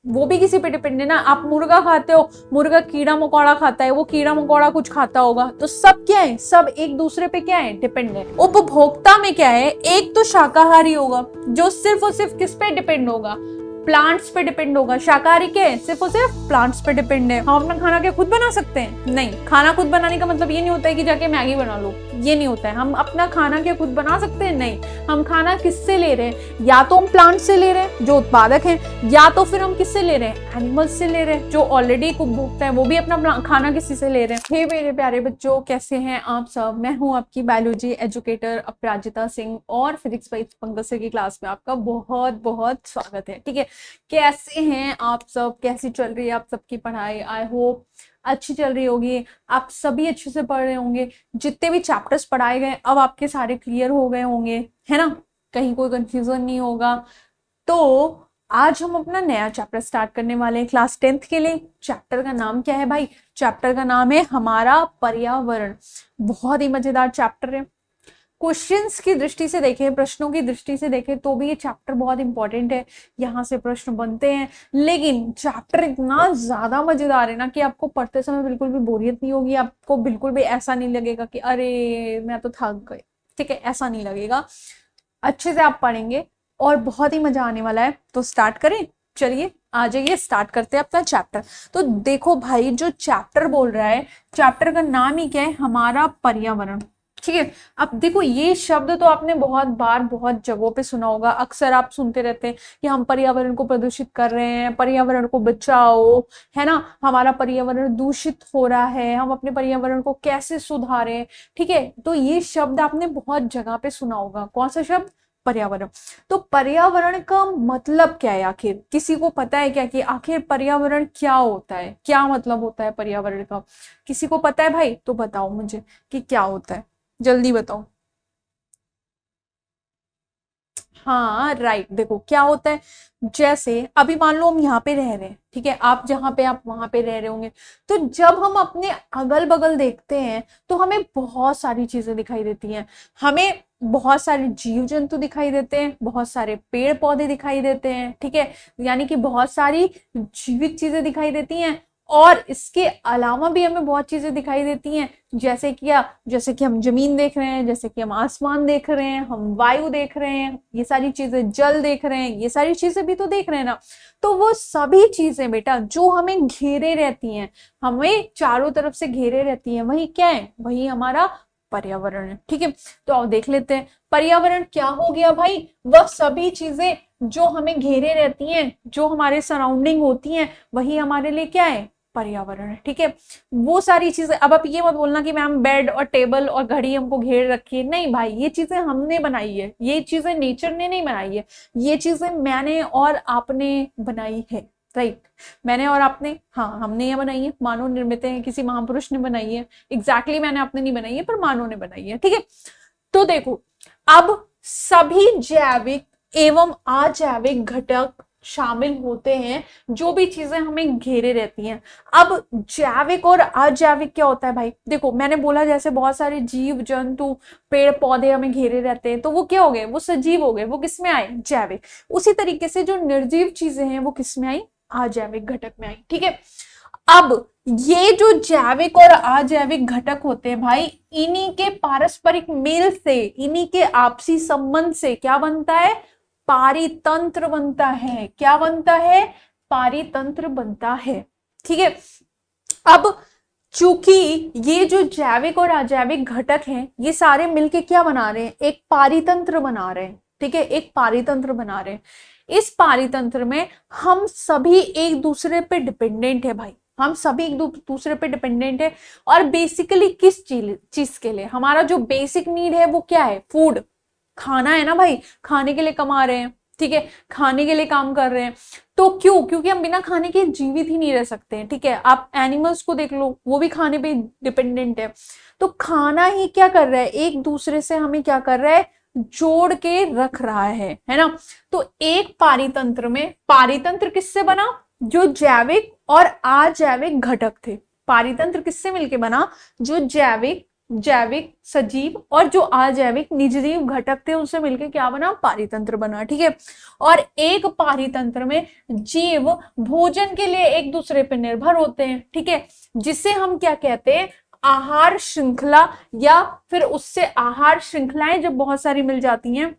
वो भी किसी पे डिपेंडेंट है। आप मुर्गा खाते हो, मुर्गा कीड़ा मकोड़ा खाता है, वो कीड़ा मकोड़ा कुछ खाता होगा, तो सब क्या है, सब एक दूसरे पे क्या है, डिपेंडेंट। उपभोक्ता में क्या है, एक तो शाकाहारी होगा जो सिर्फ और सिर्फ किस पे डिपेंड होगा, प्लांट्स पे डिपेंड होगा। शाकाहारी क्या है, सिर्फ और सिर्फ प्लांट्स पे डिपेंड है। हम अपना खाना क्या खुद बना सकते हैं? नहीं। खाना खुद बनाने का मतलब ये नहीं होता है कि जाके मैगी बना लो, ये नहीं होता है। हम अपना खाना क्या खुद बना सकते हैं? नहीं। हम खाना किससे ले रहे हैं? या तो हम प्लांट से ले रहे हैं जो उत्पादक हैं, या तो फिर हम किससे ले रहे हैं, एनिमल्स से ले रहे हैं जो ऑलरेडी उपभोक्ता है, वो भी अपना खाना किसी से ले रहे हैं। हे मेरे प्यारे बच्चों, कैसे हैं आप सब? मैं हूं आपकी बायोलॉजी एजुकेटर अपराजिता सिंह, और फिजिक्स बाई पंकज सर की क्लास में आपका बहुत बहुत स्वागत है। ठीक है, कैसे हैं आप सब? कैसी चल रही है आप सबकी पढ़ाई? आई होप अच्छी चल रही होगी, आप सभी अच्छे से पढ़ रहे होंगे। जितने भी चैप्टर्स पढ़ाए गए अब आपके सारे क्लियर हो गए होंगे, है ना? कहीं कोई कंफ्यूजन नहीं होगा। तो आज हम अपना नया चैप्टर स्टार्ट करने वाले हैं क्लास 10th के लिए। चैप्टर का नाम क्या है भाई? चैप्टर का नाम है हमारा पर्यावरण। बहुत ही मजेदार चैप्टर है। क्वेश्चंस की दृष्टि से देखें, प्रश्नों की दृष्टि से देखें तो भी ये चैप्टर बहुत इंपॉर्टेंट है, यहाँ से प्रश्न बनते हैं। लेकिन चैप्टर इतना ज्यादा मजेदार है ना कि आपको पढ़ते समय बिल्कुल भी बोरियत नहीं होगी, आपको बिल्कुल भी ऐसा नहीं लगेगा कि अरे मैं तो थक गई। ठीक है, ऐसा नहीं लगेगा, अच्छे से आप पढ़ेंगे और बहुत ही मजा आने वाला है। तो स्टार्ट करें, चलिए आ जाइए, स्टार्ट करते हैं अपना चैप्टर। तो देखो भाई, जो चैप्टर बोल रहा है, चैप्टर का नाम ही क्या है, हमारा पर्यावरण। ठीक है, अब देखो ये शब्द तो आपने बहुत बार बहुत जगहों पे सुना होगा, अक्सर आप सुनते रहते हैं कि हम पर्यावरण को प्रदूषित कर रहे हैं, पर्यावरण को बचाओ, है ना, हमारा पर्यावरण दूषित हो रहा है, हम अपने पर्यावरण को कैसे सुधारें। ठीक है, तो ये शब्द आपने बहुत जगह पे सुना होगा। कौन सा शब्द? पर्यावरण। तो पर्यावरण का मतलब क्या है आखिर? किसी को पता है क्या कि आखिर पर्यावरण क्या होता है, क्या मतलब होता है पर्यावरण का? किसी को पता है भाई? तो बताओ मुझे कि क्या होता है, जल्दी बताओ। हाँ राइट, देखो क्या होता है, जैसे अभी मान लो हम यहाँ पे रह रहे हैं, ठीक है, आप जहाँ पे आप वहां पे रह रहे होंगे, तो जब हम अपने अगल बगल देखते हैं तो हमें बहुत सारी चीजें दिखाई देती हैं। हमें बहुत सारे जीव जंतु दिखाई देते हैं, बहुत सारे पेड़ पौधे दिखाई देते हैं, ठीक है, यानी कि बहुत सारी जीवित चीजें दिखाई देती हैं। और इसके अलावा भी हमें बहुत चीजें दिखाई देती हैं, जैसे कि हम जमीन देख रहे हैं, जैसे कि हम आसमान देख रहे हैं, हम वायु देख रहे हैं, ये सारी चीजें, जल देख रहे हैं, ये सारी चीजें भी तो देख रहे हैं ना। तो वो सभी चीजें बेटा जो हमें घेरे रहती हैं, हमें चारों तरफ से घेरे रहती हैं, वही क्या है, वही हमारा पर्यावरण है। ठीक है, तो आओ देख लेते हैं पर्यावरण क्या हो गया भाई। वह सभी चीजें जो हमें घेरे रहती हैं, जो हमारे सराउंडिंग होती हैं, वही हमारे लिए क्या है, पर्यावरण है। ठीक है, वो सारी चीजें, अब आप ये मत बोलना कि मैम बेड और टेबल और घड़ी हमको घेर रखी है, नहीं भाई, ये चीजें हमने बनाई है, ये चीजें नेचर ने नहीं बनाई है, ये चीजें मैंने और आपने बनाई है। राइट, मैंने और आपने, हाँ हमने ये बनाई है, मानव निर्मित है, किसी महापुरुष ने बनाई है। एग्जैक्टली मैंने आपने नहीं बनाई है, पर मानव ने बनाई है। ठीक है, तो देखो, अब सभी जैविक एवं अजैविक घटक शामिल होते हैं, जो भी चीजें हमें घेरे रहती हैं। अब जैविक और अजैविक क्या होता है भाई? देखो मैंने बोला जैसे बहुत सारे जीव जंतु पेड़ पौधे हमें घेरे रहते हैं, तो वो क्या हो गए, वो सजीव हो गए, वो किसमें आए, जैविक। उसी तरीके से जो निर्जीव चीजें हैं वो किसमें आई, अजैविक घटक में आई। ठीक है, अब ये जो जैविक और अजैविक घटक होते हैं भाई, इन्हीं के पारस्परिक मेल से, इन्हीं के आपसी संबंध से क्या बनता है, पारितंत्र बनता है। क्या बनता है, पारितंत्र बनता है। ठीक है, अब चूंकि ये जो जैविक और अजैविक घटक हैं, ये सारे मिलके क्या बना रहे हैं, एक पारितंत्र बना रहे हैं। ठीक है, एक पारितंत्र बना रहे हैं। इस पारितंत्र में हम सभी एक दूसरे पे डिपेंडेंट है भाई, हम सभी एक दूसरे पे डिपेंडेंट है। और बेसिकली किस चीज के लिए, हमारा जो बेसिक नीड है वो क्या है, फूड, खाना है ना भाई, खाने के लिए कमा रहे हैं। ठीक है, खाने के लिए काम कर रहे हैं। तो क्यों, क्योंकि हम बिना खाने के जीवित ही नहीं रह सकते हैं। ठीक है, आप एनिमल्स को देख लो, वो भी खाने पे डिपेंडेंट है। तो खाना ही क्या कर रहा है, एक दूसरे से हमें क्या कर रहा है, जोड़ के रख रहा है ना। तो एक पारितंत्र में, पारितंत्र किससे बना, जो जैविक और अजैविक घटक थे। पारितंत्र किससे मिलके बना, जो जैविक जैविक सजीव और जो अजैविक निर्जीव घटक थे उनसे मिलकर क्या बना, पारितंत्र बना। ठीक है, और एक पारितंत्र में जीव भोजन के लिए एक दूसरे पर निर्भर होते हैं। ठीक है, जिसे हम क्या कहते हैं, आहार श्रृंखला, या फिर उससे आहार श्रृंखलाएं जब बहुत सारी मिल जाती हैं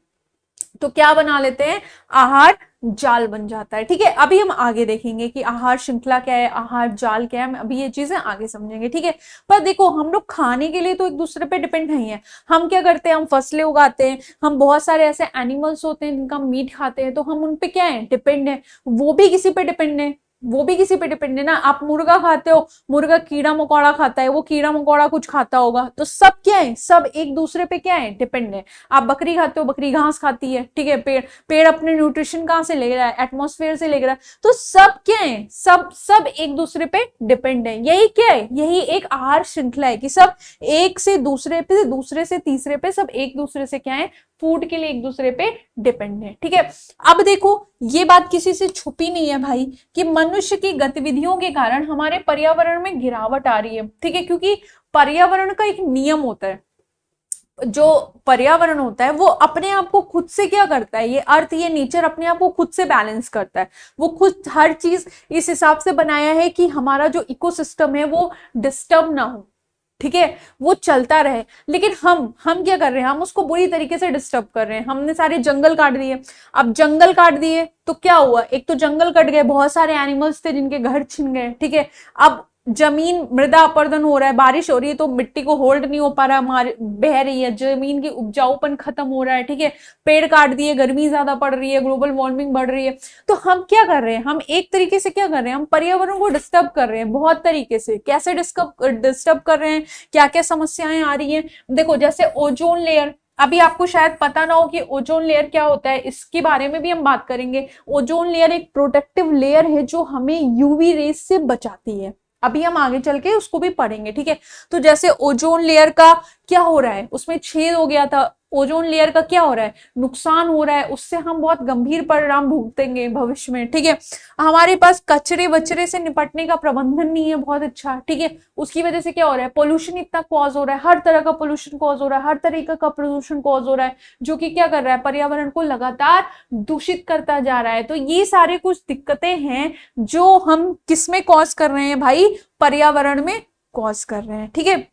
तो क्या बना लेते हैं, आहार जाल बन जाता है। ठीक है, अभी हम आगे देखेंगे कि आहार श्रृंखला क्या है, आहार जाल क्या है, अभी ये चीजें आगे समझेंगे। ठीक है, पर देखो हम लोग खाने के लिए तो एक दूसरे पे डिपेंड नहीं है। हम क्या करते हैं, हम फसलें उगाते हैं, हम बहुत सारे ऐसे एनिमल्स होते हैं जिनका मीट खाते हैं, तो हम उन पे क्या है, डिपेंड है। वो भी किसी पे डिपेंड है, वो भी किसी पे डिपेंड है ना। आप मुर्गा खाते हो, मुर्गा कीड़ा मकोड़ा खाता है, वो कीड़ा मकोड़ा कुछ खाता होगा, तो सब क्या है, सब एक दूसरे पे क्या है, डिपेंड है। आप बकरी खाते हो, बकरी घास खाती है। ठीक है, पेड़ अपने न्यूट्रिशन कहाँ से ले रहा है, एटमॉस्फेयर से ले रहा है। तो सब क्या है, सब एक दूसरे पे डिपेंड है। यही क्या है, यही एक आहार श्रृंखला है कि सब एक से दूसरे पे, दूसरे से तीसरे पे, सब एक दूसरे से क्या है, फूड के लिए एक दूसरे पे डिपेंड है। ठीक है, अब देखो ये बात किसी से छुपी नहीं है भाई कि मनुष्य की गतिविधियों के कारण हमारे पर्यावरण में गिरावट आ रही है। ठीक है, क्योंकि पर्यावरण का एक नियम होता है, जो पर्यावरण होता है वो अपने आप को खुद से क्या करता है, ये अर्थ, ये नेचर अपने आप को खुद से बैलेंस करता है। वो खुद हर चीज इस हिसाब से बनाया है कि हमारा जो इकोसिस्टम है वो डिस्टर्ब ना हो। ठीक है, वो चलता रहे। लेकिन हम क्या कर रहे हैं, हम उसको बुरी तरीके से डिस्टर्ब कर रहे हैं। हमने सारे जंगल काट दिए। अब जंगल काट दिए तो क्या हुआ, एक तो जंगल कट गए, बहुत सारे एनिमल्स थे जिनके घर छिन गए। ठीक है, अब जमीन मृदा अपरदन हो रहा है, बारिश हो रही है तो मिट्टी को होल्ड नहीं हो पा रहा, बह रही है, जमीन की उपजाऊपन खत्म हो रहा है। ठीक है, पेड़ काट दिए, गर्मी ज्यादा पड़ रही है, ग्लोबल वार्मिंग बढ़ रही है। तो हम क्या कर रहे हैं, हम एक तरीके से क्या कर रहे हैं, हम पर्यावरण को डिस्टर्ब कर रहे हैं बहुत तरीके से। कैसे डिस्टर्ब कर रहे हैं, क्या क्या समस्याएं आ रही हैं, देखो जैसे ओजोन लेयर। अभी आपको शायद पता ना हो कि ओजोन लेयर क्या होता है, इसके बारे में भी हम बात करेंगे। ओजोन लेयर एक प्रोटेक्टिव लेयर है जो हमें यूवी रेस से बचाती है। अभी हम आगे चल के उसको भी पढ़ेंगे। ठीक है, तो जैसे ओजोन लेयर का क्या हो रहा है, उसमें छेद हो गया था, ओजोन लेयर का क्या हो रहा है, नुकसान हो रहा है, उससे हम बहुत गंभीर परिणाम भुगतेंगे भविष्य में। ठीक है, हमारे पास कचरे वचरे से निपटने का प्रबंधन नहीं है बहुत अच्छा। ठीक है, उसकी वजह से क्या हो रहा है, पोल्यूशन इतना कॉज हो रहा है, हर तरह का पोल्यूशन कॉज हो रहा है, हर तरीके का प्रदूषण कॉज हो रहा है, जो कि क्या कर रहा है, पर्यावरण को लगातार दूषित करता जा रहा है। तो ये सारे कुछ दिक्कतें हैं जो हम किसमें कॉज कर रहे हैं भाई, पर्यावरण में कॉज कर रहे हैं। ठीक है,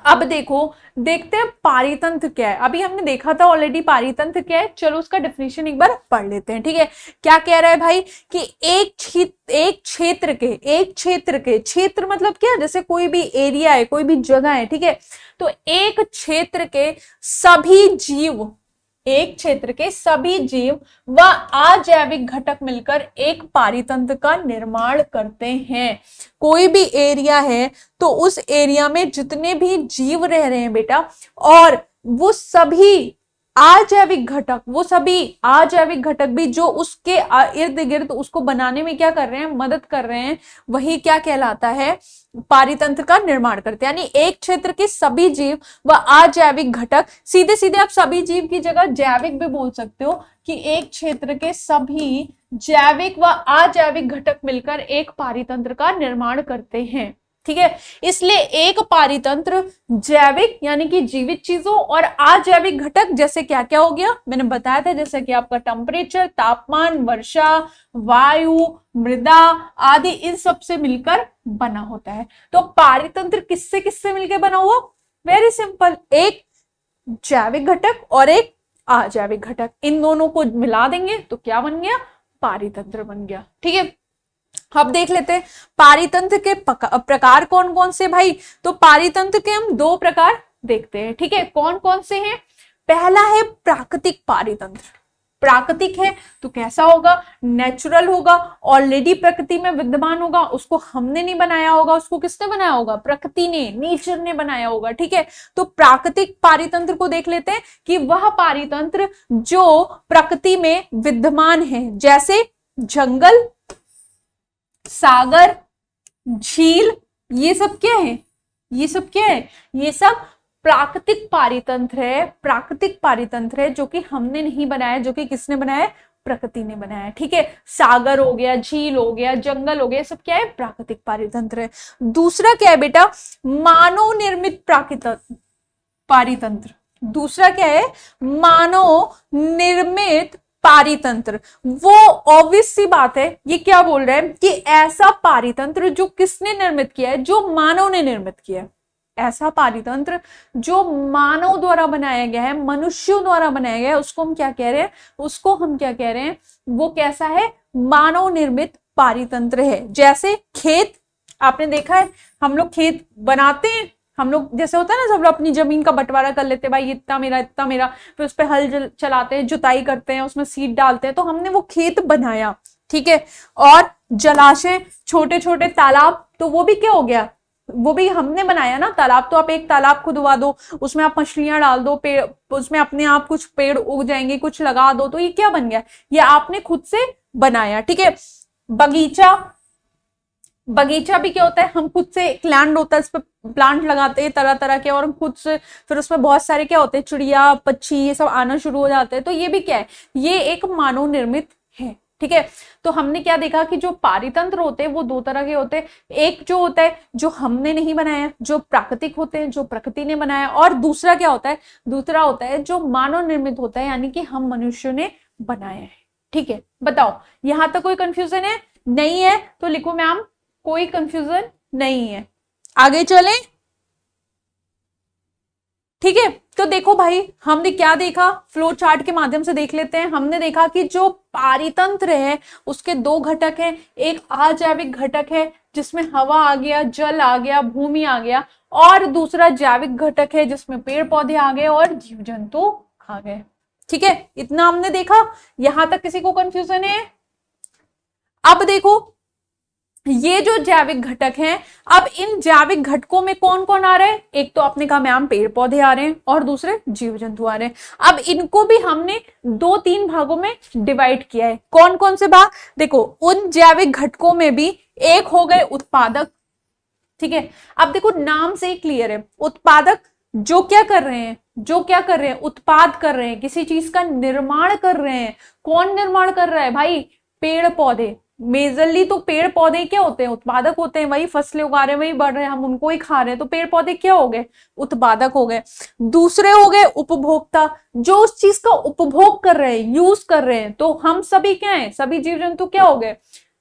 अब देखते हैं पारितंत्र क्या है। अभी हमने देखा था ऑलरेडी पारितंत्र क्या है, चलो उसका डेफिनेशन एक बार पढ़ लेते हैं। ठीक है, क्या कह रहा है भाई कि एक क्षेत्र के क्षेत्र मतलब क्या, जैसे कोई भी एरिया है, कोई भी जगह है। ठीक है, तो एक क्षेत्र के सभी जीव, एक क्षेत्र के सभी जीव व अजैविक घटक मिलकर एक पारितंत्र का निर्माण करते हैं। कोई भी एरिया है तो उस एरिया में जितने भी जीव रह रहे हैं बेटा, और वो सभी अजैविक घटक, वो सभी अजैविक घटक भी जो उसके इर्द गिर्द उसको बनाने में क्या कर रहे हैं, मदद कर रहे हैं, वही क्या कहलाता है, पारितंत्र का निर्माण करते हैं। यानी एक क्षेत्र के सभी जीव व अजैविक घटक, सीधे सीधे आप सभी जीव की जगह जैविक भी बोल सकते हो कि एक क्षेत्र के सभी जैविक व अजैविक घटक मिलकर एक पारितंत्र का निर्माण करते हैं। ठीक है, इसलिए एक पारितंत्र जैविक यानी कि जीवित चीजों और अजैविक घटक जैसे क्या क्या हो गया, मैंने बताया था, जैसे कि आपका टेम्परेचर, तापमान, वर्षा, वायु, मृदा आदि, इन सब से मिलकर बना होता है। तो पारितंत्र किससे किससे मिलकर बना हुआ, वेरी सिंपल, एक जैविक घटक और एक अजैविक घटक, इन दोनों को मिला देंगे तो क्या बन गया, पारितंत्र बन गया। ठीक है, अब देख लेते हैं पारितंत्र के प्रकार कौन कौन से भाई। तो पारितंत्र के हम दो प्रकार देखते हैं। ठीक है, कौन कौन से हैं, पहला है प्राकृतिक पारितंत्र। प्राकृतिक है तो कैसा होगा, नेचुरल होगा, ऑलरेडी प्रकृति में विद्यमान होगा, उसको हमने नहीं बनाया होगा, उसको किसने बनाया होगा, प्रकृति ने, नेचर ने बनाया होगा। ठीक है, तो प्राकृतिक पारितंत्र को देख लेते हैं कि वह पारितंत्र जो प्रकृति में विद्यमान है, जैसे जंगल, सागर, झील, ये सब क्या है, ये सब क्या है, ये सब प्राकृतिक पारितंत्र है। प्राकृतिक पारितंत्र है जो कि हमने नहीं बनाया, जो कि किसने बनाया है, प्रकृति ने बनाया है। ठीक है, सागर हो गया, झील हो गया, जंगल हो गया, सब क्या है, प्राकृतिक पारितंत्र है। दूसरा क्या है बेटा, मानव निर्मित प्राकृतिक पारितंत्र। दूसरा क्या है, मानव निर्मित पारितंत्र। वो ऑब्वियस सी बात है, ये क्या बोल रहा है कि ऐसा पारितंत्र जो किसने निर्मित किया है, जो मानव ने निर्मित किया है। ऐसा पारितंत्र जो मानव द्वारा बनाया गया है, मनुष्यों द्वारा बनाया गया है, उसको हम क्या कह रहे हैं, उसको हम क्या कह रहे हैं, वो कैसा है, मानव निर्मित पारितंत्र है। जैसे खेत, आपने देखा है हम लोग खेत बनाते हैं, हम लोग जैसे होता है ना, सब लोग अपनी जमीन का बंटवारा कर लेते हैं, भाई इतना मेरा इतना मेरा, फिर उस पर हल चलाते हैं, जुताई करते हैं, उसमें सीड डालते हैं, तो हमने वो खेत बनाया। ठीक है, और जलाशय, छोटे छोटे तालाब, तो वो भी क्या हो गया, वो भी हमने बनाया ना। तालाब तो आप एक तालाब खुदवा दो, उसमें आप मछलियां डाल दो, पेड़, उसमें अपने आप कुछ पेड़ उग जाएंगे, कुछ लगा दो, तो ये क्या बन गया, ये आपने खुद से बनाया। ठीक है, बगीचा, बगीचा भी क्या होता है, हम खुद से, एक लैंड होता है, इस पर प्लांट लगाते हैं तरह तरह के, और हम खुद से, फिर उसमें बहुत सारे क्या होते हैं, चिड़िया पक्षी ये सब आना शुरू हो जाते हैं, तो ये भी क्या है, ये एक मानव निर्मित है। ठीक है, तो हमने क्या देखा कि जो पारितंत्र होते हैं वो दो तरह के होते हैं। एक जो होता है जो हमने नहीं बनाया, जो प्राकृतिक होते हैं, जो प्रकृति ने बनाया, और दूसरा क्या होता है, दूसरा होता है जो मानव निर्मित होता है, यानी कि हम मनुष्यों ने बनाया है। ठीक है, बताओ यहां तक कोई कंफ्यूजन है, नहीं है तो लिखो मैम कोई कंफ्यूजन नहीं है। आगे चलें, ठीक है, तो देखो भाई हमने क्या देखा, फ्लो चार्ट के माध्यम से देख लेते हैं। हमने देखा कि जो पारितंत्र है उसके दो घटक हैं, एक अजैविक घटक है जिसमें हवा आ गया, जल आ गया, भूमि आ गया, और दूसरा जैविक घटक है जिसमें पेड़ पौधे आ गए और जीव जंतु आ गए। ठीक है, इतना हमने देखा, यहां तक किसी को कंफ्यूजन है? अब देखो ये जो जैविक घटक हैं, अब इन जैविक घटकों में कौन कौन आ रहे हैं, एक तो आपने कहा मैम पेड़ पौधे आ रहे हैं और दूसरे जीव जंतु आ रहे हैं। अब इनको भी हमने दो तीन भागों में डिवाइड किया है। कौन कौन से भाग, देखो उन जैविक घटकों में भी एक हो गए उत्पादक। ठीक है, अब देखो नाम से ही क्लियर है, उत्पादक जो क्या कर रहे हैं, जो क्या कर रहे हैं, उत्पाद कर रहे हैं, किसी चीज का निर्माण कर रहे हैं। कौन निर्माण कर रहा है भाई, पेड़ पौधे। मेजरली तो पेड़ पौधे क्या होते हैं, उत्पादक होते हैं, वही फसलें उगा रहे हैं, वही बढ़ रहे हैं, हम उनको ही खा रहे हैं, तो पेड़ पौधे क्या हो गए, उत्पादक हो गए। दूसरे हो गए उपभोक्ता, जो उस चीज का उपभोग कर रहे हैं, यूज कर रहे हैं। तो हम सभी क्या है, सभी जीव जंतु क्या हो गए,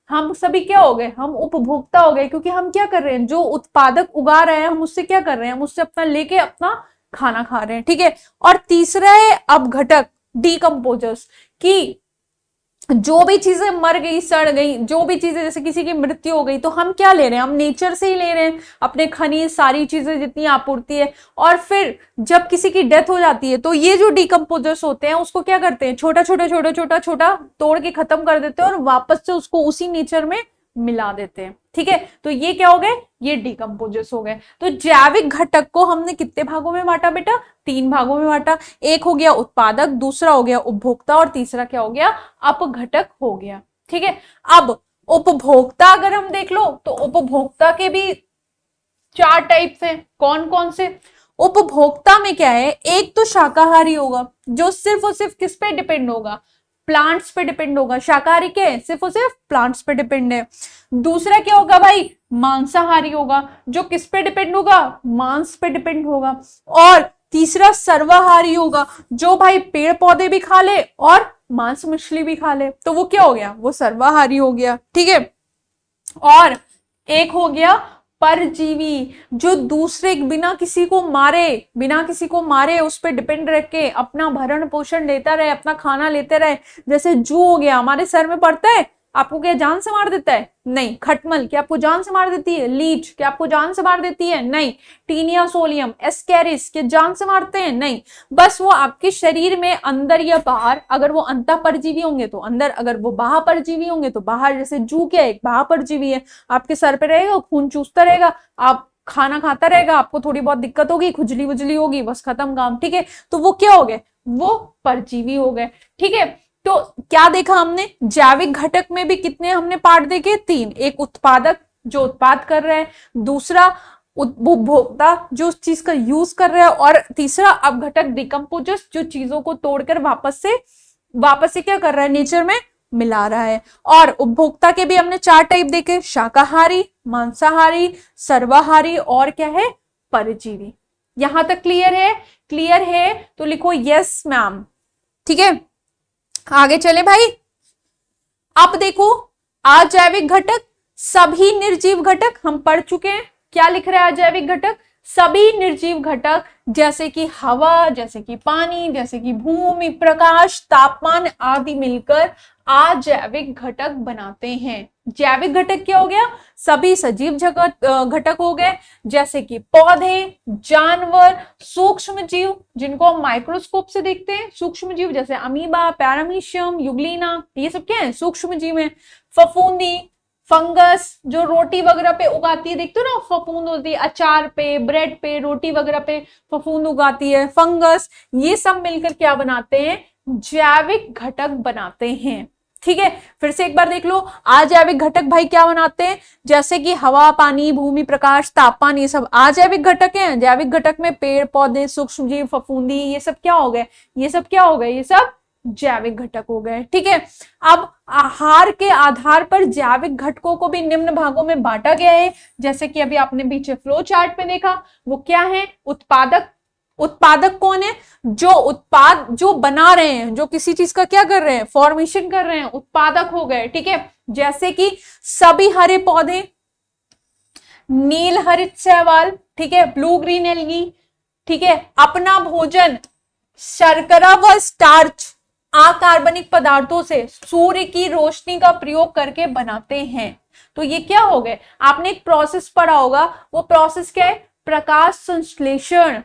हम सभी क्या हो गए, हम उपभोक्ता हो गए, क्योंकि हम क्या कर रहे हैं, जो उत्पादक उगा रहे हैं हम उससे क्या कर रहे हैं, हम उससे अपना लेके अपना खाना खा रहे हैं। ठीक है, और तीसरा है अपघटक, डीकम्पोजर्स, की जो भी चीजें मर गई, सड़ गई, जो भी चीजें, जैसे किसी की मृत्यु हो गई, तो हम क्या ले रहे हैं, हम नेचर से ही ले रहे हैं, अपने खनिज सारी चीजें जितनी आपूर्ति है। और फिर जब किसी की डेथ हो जाती है तो ये जो डिकम्पोजर्स होते हैं उसको क्या करते हैं, छोटा छोटा छोटा छोटा छोटा तोड़ के खत्म कर देते हैं और वापस से उसको उसी नेचर में मिला देते हैं। ठीक है, तो ये क्या हो गए, ये डिकम्पोजर्स हो गए। तो जैविक घटक को हमने कितने भागों में बांटा बेटा, तीन भागों में बांटा। एक हो गया उत्पादक, दूसरा हो गया उपभोक्ता, और तीसरा क्या हो गया, अपघटक हो गया। ठीक है, अब उपभोक्ता अगर हम देख लो तो उपभोक्ता के भी चार टाइप्स हैं। कौन कौन से, उपभोक्ता में क्या है, एक तो शाकाहारी होगा जो सिर्फ और सिर्फ किस पे डिपेंड होगा, प्लांट्स पे डिपेंड होगा। शाकाहारी क्या है, सिर्फ और सिर्फ प्लांट्स पे डिपेंड है। दूसरा क्या होगा भाई, मांसाहारी होगा, जो किस पे डिपेंड होगा, मांस पे डिपेंड होगा। और तीसरा सर्वाहारी होगा, जो भाई पेड़ पौधे भी खा ले और मांस मछली भी खा ले, तो वो क्या हो गया, वो सर्वाहारी हो गया। ठीक है, और एक हो गया परजीवी, जो दूसरे बिना किसी को मारे उस पर डिपेंड रह के अपना भरण पोषण लेता रहे, अपना खाना लेते रहे। जैसे जू हो गया, हमारे सर में पड़ता है, आपको क्या जान से मार देता है, नहीं। खटमल क्या आपको जान से मार देती है, लीच क्या आपको जान से मार देती है, नहीं। टीनिया सोलियम, एस्केरिस के जान से मारते हैं, नहीं। बस वो आपके शरीर में अंदर या बाहर, अगर वो अंतः परजीवी होंगे तो अंदर, अगर वो बाह्य परजीवी होंगे तो बाहर। जैसे जू क्या है, एक बाह्य परजीवी है, आपके सर पे रहेगा, खून चूसता रहेगा, आप खाना खाता रहेगा, आपको थोड़ी बहुत दिक्कत होगी, खुजली वुजली होगी, बस खत्म काम। ठीक है, तो वो क्या हो गए, वो परजीवी हो गए। ठीक है, तो क्या देखा हमने, जैविक घटक में भी कितने हमने पार्ट देखे, तीन। एक उत्पादक जो उत्पाद कर रहा है, दूसरा उपभोक्ता जो उस चीज का यूज कर रहा है, और तीसरा अपघटक डिकम्पोजर्स जो चीजों को तोड़कर वापस से वापस से क्या कर रहा है, नेचर में मिला रहा है। और उपभोक्ता के भी हमने 4 टाइप देखे, शाकाहारी, मांसाहारी, सर्वाहारी और क्या है, परजीवी। यहां तक क्लियर है? क्लियर है तो लिखो यस मैम। ठीक है, आगे चले भाई। अब देखो अजैविक घटक, सभी निर्जीव घटक हम पढ़ चुके हैं। क्या लिख रहा है अजैविक घटक? सभी निर्जीव घटक जैसे कि हवा, जैसे कि पानी, जैसे कि भूमि, प्रकाश, तापमान आदि मिलकर अजैविक घटक बनाते हैं। जैविक घटक क्या हो गया? सभी सजीव घटक हो गए, जैसे कि पौधे, जानवर, सूक्ष्म जीव जिनको हम माइक्रोस्कोप से देखते हैं, सूक्ष्म जीव जैसे अमीबा, पैरामीशियम, युग्लिना, ये सब क्या है, सूक्ष्म जीव है। फफूंदी, फंगस जो रोटी वगैरह पे उगाती है, देखते हो ना फफूंद होती है, अचार पे, ब्रेड पे, रोटी वगैरह पे फफूंद उगाती है, फंगस, ये सब मिलकर क्या बनाते हैं, जैविक घटक बनाते हैं। ठीक है, फिर से एक बार देख लो, अजैविक घटक भाई क्या बनाते हैं, जैसे कि हवा, पानी, भूमि, प्रकाश, तापमान, ये सब अजैविक घटक हैं। जैविक घटक में पेड़ पौधे, सूक्ष्म जीव, फफूंदी, ये सब क्या हो गए, ये सब क्या हो गए, ये सब जैविक घटक हो गए। ठीक है, अब आहार के आधार पर जैविक घटकों को भी निम्न भागों में बांटा गया है, जैसे कि अभी आपने पीछे फ्लो चार्ट में देखा, वो क्या है, उत्पादक। उत्पादक कौन है, जो उत्पाद जो बना रहे हैं, जो किसी चीज का क्या कर रहे हैं, फॉर्मेशन कर रहे हैं, उत्पादक हो गए। ठीक है, जैसे कि सभी हरे पौधे, नील हरित शैवाल, ठीक है, ब्लू ग्रीन एल्गी, ठीक है, अपना भोजन शर्करा व स्टार्च अकार्बनिक पदार्थों से सूर्य की रोशनी का प्रयोग करके बनाते हैं। तो ये क्या हो गए, आपने एक प्रोसेस पढ़ा होगा, वो प्रोसेस क्या है, प्रकाश संश्लेषण,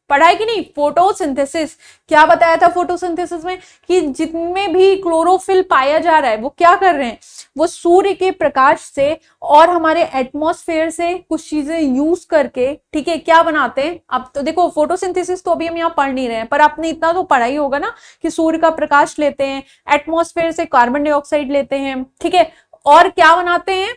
पढ़ा है कि नहीं, फोटोसिंथेसिस। क्या बताया था फोटोसिंथेसिस में, कि जिनमें भी क्लोरोफिल पाया जा रहा है वो क्या कर रहे हैं, वो सूर्य के प्रकाश से और हमारे एटमॉस्फेयर से कुछ चीजें यूज करके, ठीक है, क्या बनाते हैं। अब तो देखो फोटोसिंथेसिस तो अभी हम यहाँ पढ़ नहीं रहे हैं, पर आपने इतना तो पढ़ा ही होगा ना कि सूर्य का प्रकाश लेते हैं, एटमॉस्फेयर से कार्बन डाइऑक्साइड लेते हैं, ठीक है, और क्या बनाते हैं,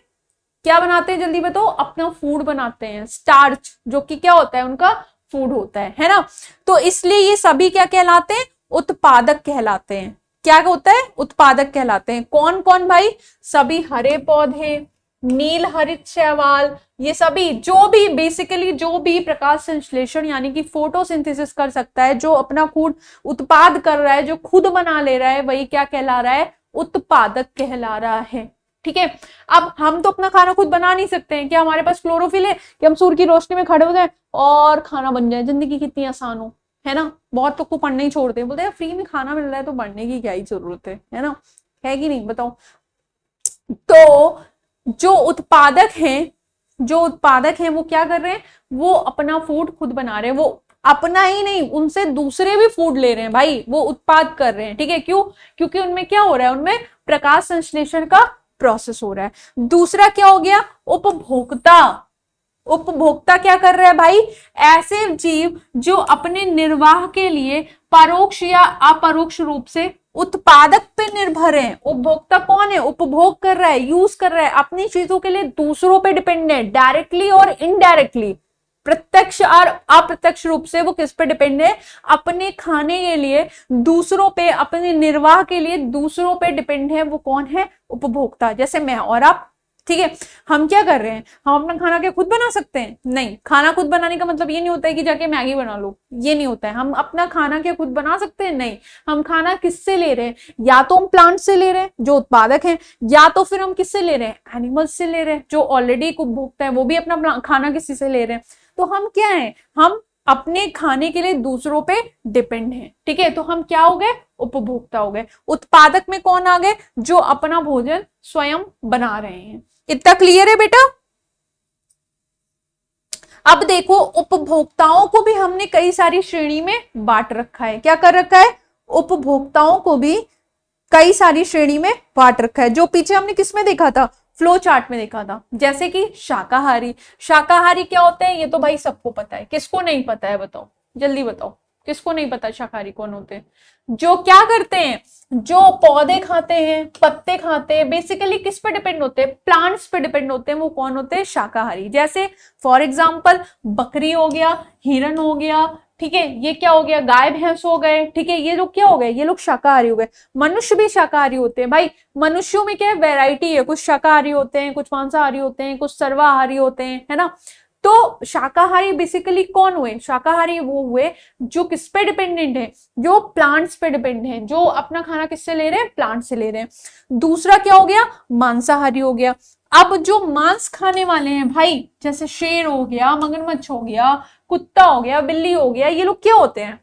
क्या बनाते हैं, जल्दी बताओ, अपना फूड बनाते हैं, स्टार्च, जो कि क्या होता है, उनका फूड होता है ना। तो इसलिए ये सभी क्या कहलाते हैं, उत्पादक कहलाते हैं। क्या होता है, उत्पादक कहलाते हैं। कौन कौन भाई, सभी हरे पौधे, नील हरित शैवाल, ये सभी जो भी बेसिकली जो भी प्रकाश संश्लेषण यानी कि फोटोसिंथेसिस कर सकता है, जो अपना फूड उत्पाद कर रहा है, जो खुद बना ले रहा है, वही क्या कहला रहा है, उत्पादक कहला रहा है। ठीक है, अब हम तो अपना खाना खुद बना नहीं सकते हैं, क्या हमारे पास क्लोरोफिल है कि हम सूर्य की रोशनी में खड़े हो जाए और खाना बन जाए, जिंदगी कितनी आसान हो, है ना। बहुत लोग को पढ़ने ही छोड़ते हैं, बोलते हैं फ्री में खाना मिल रहा है तो पढ़ने की क्या ही जरूरत है ना, है कि नहीं, बताओ। तो जो उत्पादक हैं वो क्या कर रहे हैं, वो अपना फूड खुद बना रहे हैं, वो अपना ही नहीं, उनसे दूसरे भी फूड ले रहे हैं भाई, वो उत्पाद कर रहे हैं। ठीक है, क्यों, क्योंकि उनमें क्या हो रहा है, उनमें प्रकाश संश्लेषण का प्रोसेस हो रहा है। दूसरा क्या हो गया, उपभोक्ता। उपभोक्ता क्या कर रहा है भाई, ऐसे जीव जो अपने निर्वाह के लिए परोक्ष या अपरोक्ष रूप से उत्पादक पे निर्भर है। उपभोक्ता कौन है, उपभोग कर रहा है, यूज कर रहा है, अपनी चीजों के लिए दूसरों पे डिपेंड है, डायरेक्टली और इनडायरेक्टली, प्रत्यक्ष और अप्रत्यक्ष रूप से वो किस पे डिपेंड है, अपने खाने के लिए दूसरों पे, अपने निर्वाह के लिए दूसरों पे डिपेंड है। वो कौन है, उपभोक्ता, जैसे मैं और आप। ठीक है, हम क्या कर रहे हैं, हम अपना खाना क्या खुद बना सकते हैं, नहीं। खाना खुद बनाने का मतलब ये नहीं होता है कि जाके मैगी बना लो, ये नहीं होता है। हम अपना खाना क्या खुद बना सकते हैं, नहीं। हम खाना किससे ले रहे हैं, या तो हम प्लांट से ले रहे हैं जो उत्पादक हैं, या तो फिर हम किससे ले रहे हैं, एनिमल्स से ले रहे हैं जो ऑलरेडी उपभोक्ता है, वो भी अपना खाना किसी से ले रहे हैं। तो हम क्या है, हम अपने खाने के लिए दूसरों पे डिपेंड हैं। ठीक है, तो हम क्या हो गए, उपभोक्ता हो गए। उत्पादक में कौन आ गए, जो अपना भोजन स्वयं बना रहे हैं। इतना क्लियर है बेटा। अब देखो, उपभोक्ताओं को भी हमने कई सारी श्रेणी में बांट रखा है। क्या कर रखा है, उपभोक्ताओं को भी कई सारी श्रेणी में बांट रखा है, जो पीछे हमने किसमें देखा था, फ्लो चार्ट में देखा था। जैसे कि शाकाहारी। शाकाहारी क्या होते हैं, ये तो भाई सबको पता है, किसको नहीं पता है बताओ, जल्दी बताओ, किसको नहीं पता शाकाहारी कौन होते हैं, जो क्या करते हैं, जो पौधे खाते हैं, पत्ते खाते हैं, बेसिकली किस पे डिपेंड होते हैं, प्लांट्स पे डिपेंड होते हैं, वो कौन होते हैं, शाकाहारी। जैसे फॉर एग्जांपल बकरी हो गया, हिरन हो गया, ठीक है, ये क्या हो गया, गाय भैंस हो गए, ठीक है, ये लोग क्या हो गए, ये लोग शाकाहारी हो गए। मनुष्य भी शाकाहारी होते हैं भाई, मनुष्यों में क्या है, वैरायटी है, कुछ शाकाहारी होते हैं, कुछ मांसाहारी होते हैं, कुछ सर्वाहारी होते हैं, है ना। तो शाकाहारी बेसिकली कौन हुए, शाकाहारी वो हुए जो किस पे डिपेंडेंट है, जो प्लांट्स पे डिपेंडेंट है, जो अपना खाना किससे ले रहे हैं, प्लांट से ले रहे हैं। दूसरा क्या हो गया, मांसाहारी हो गया। अब जो मांस खाने वाले हैं भाई, जैसे शेर हो गया, मगरमच्छ हो गया, कुत्ता हो गया, बिल्ली हो गया, ये लोग क्या होते हैं,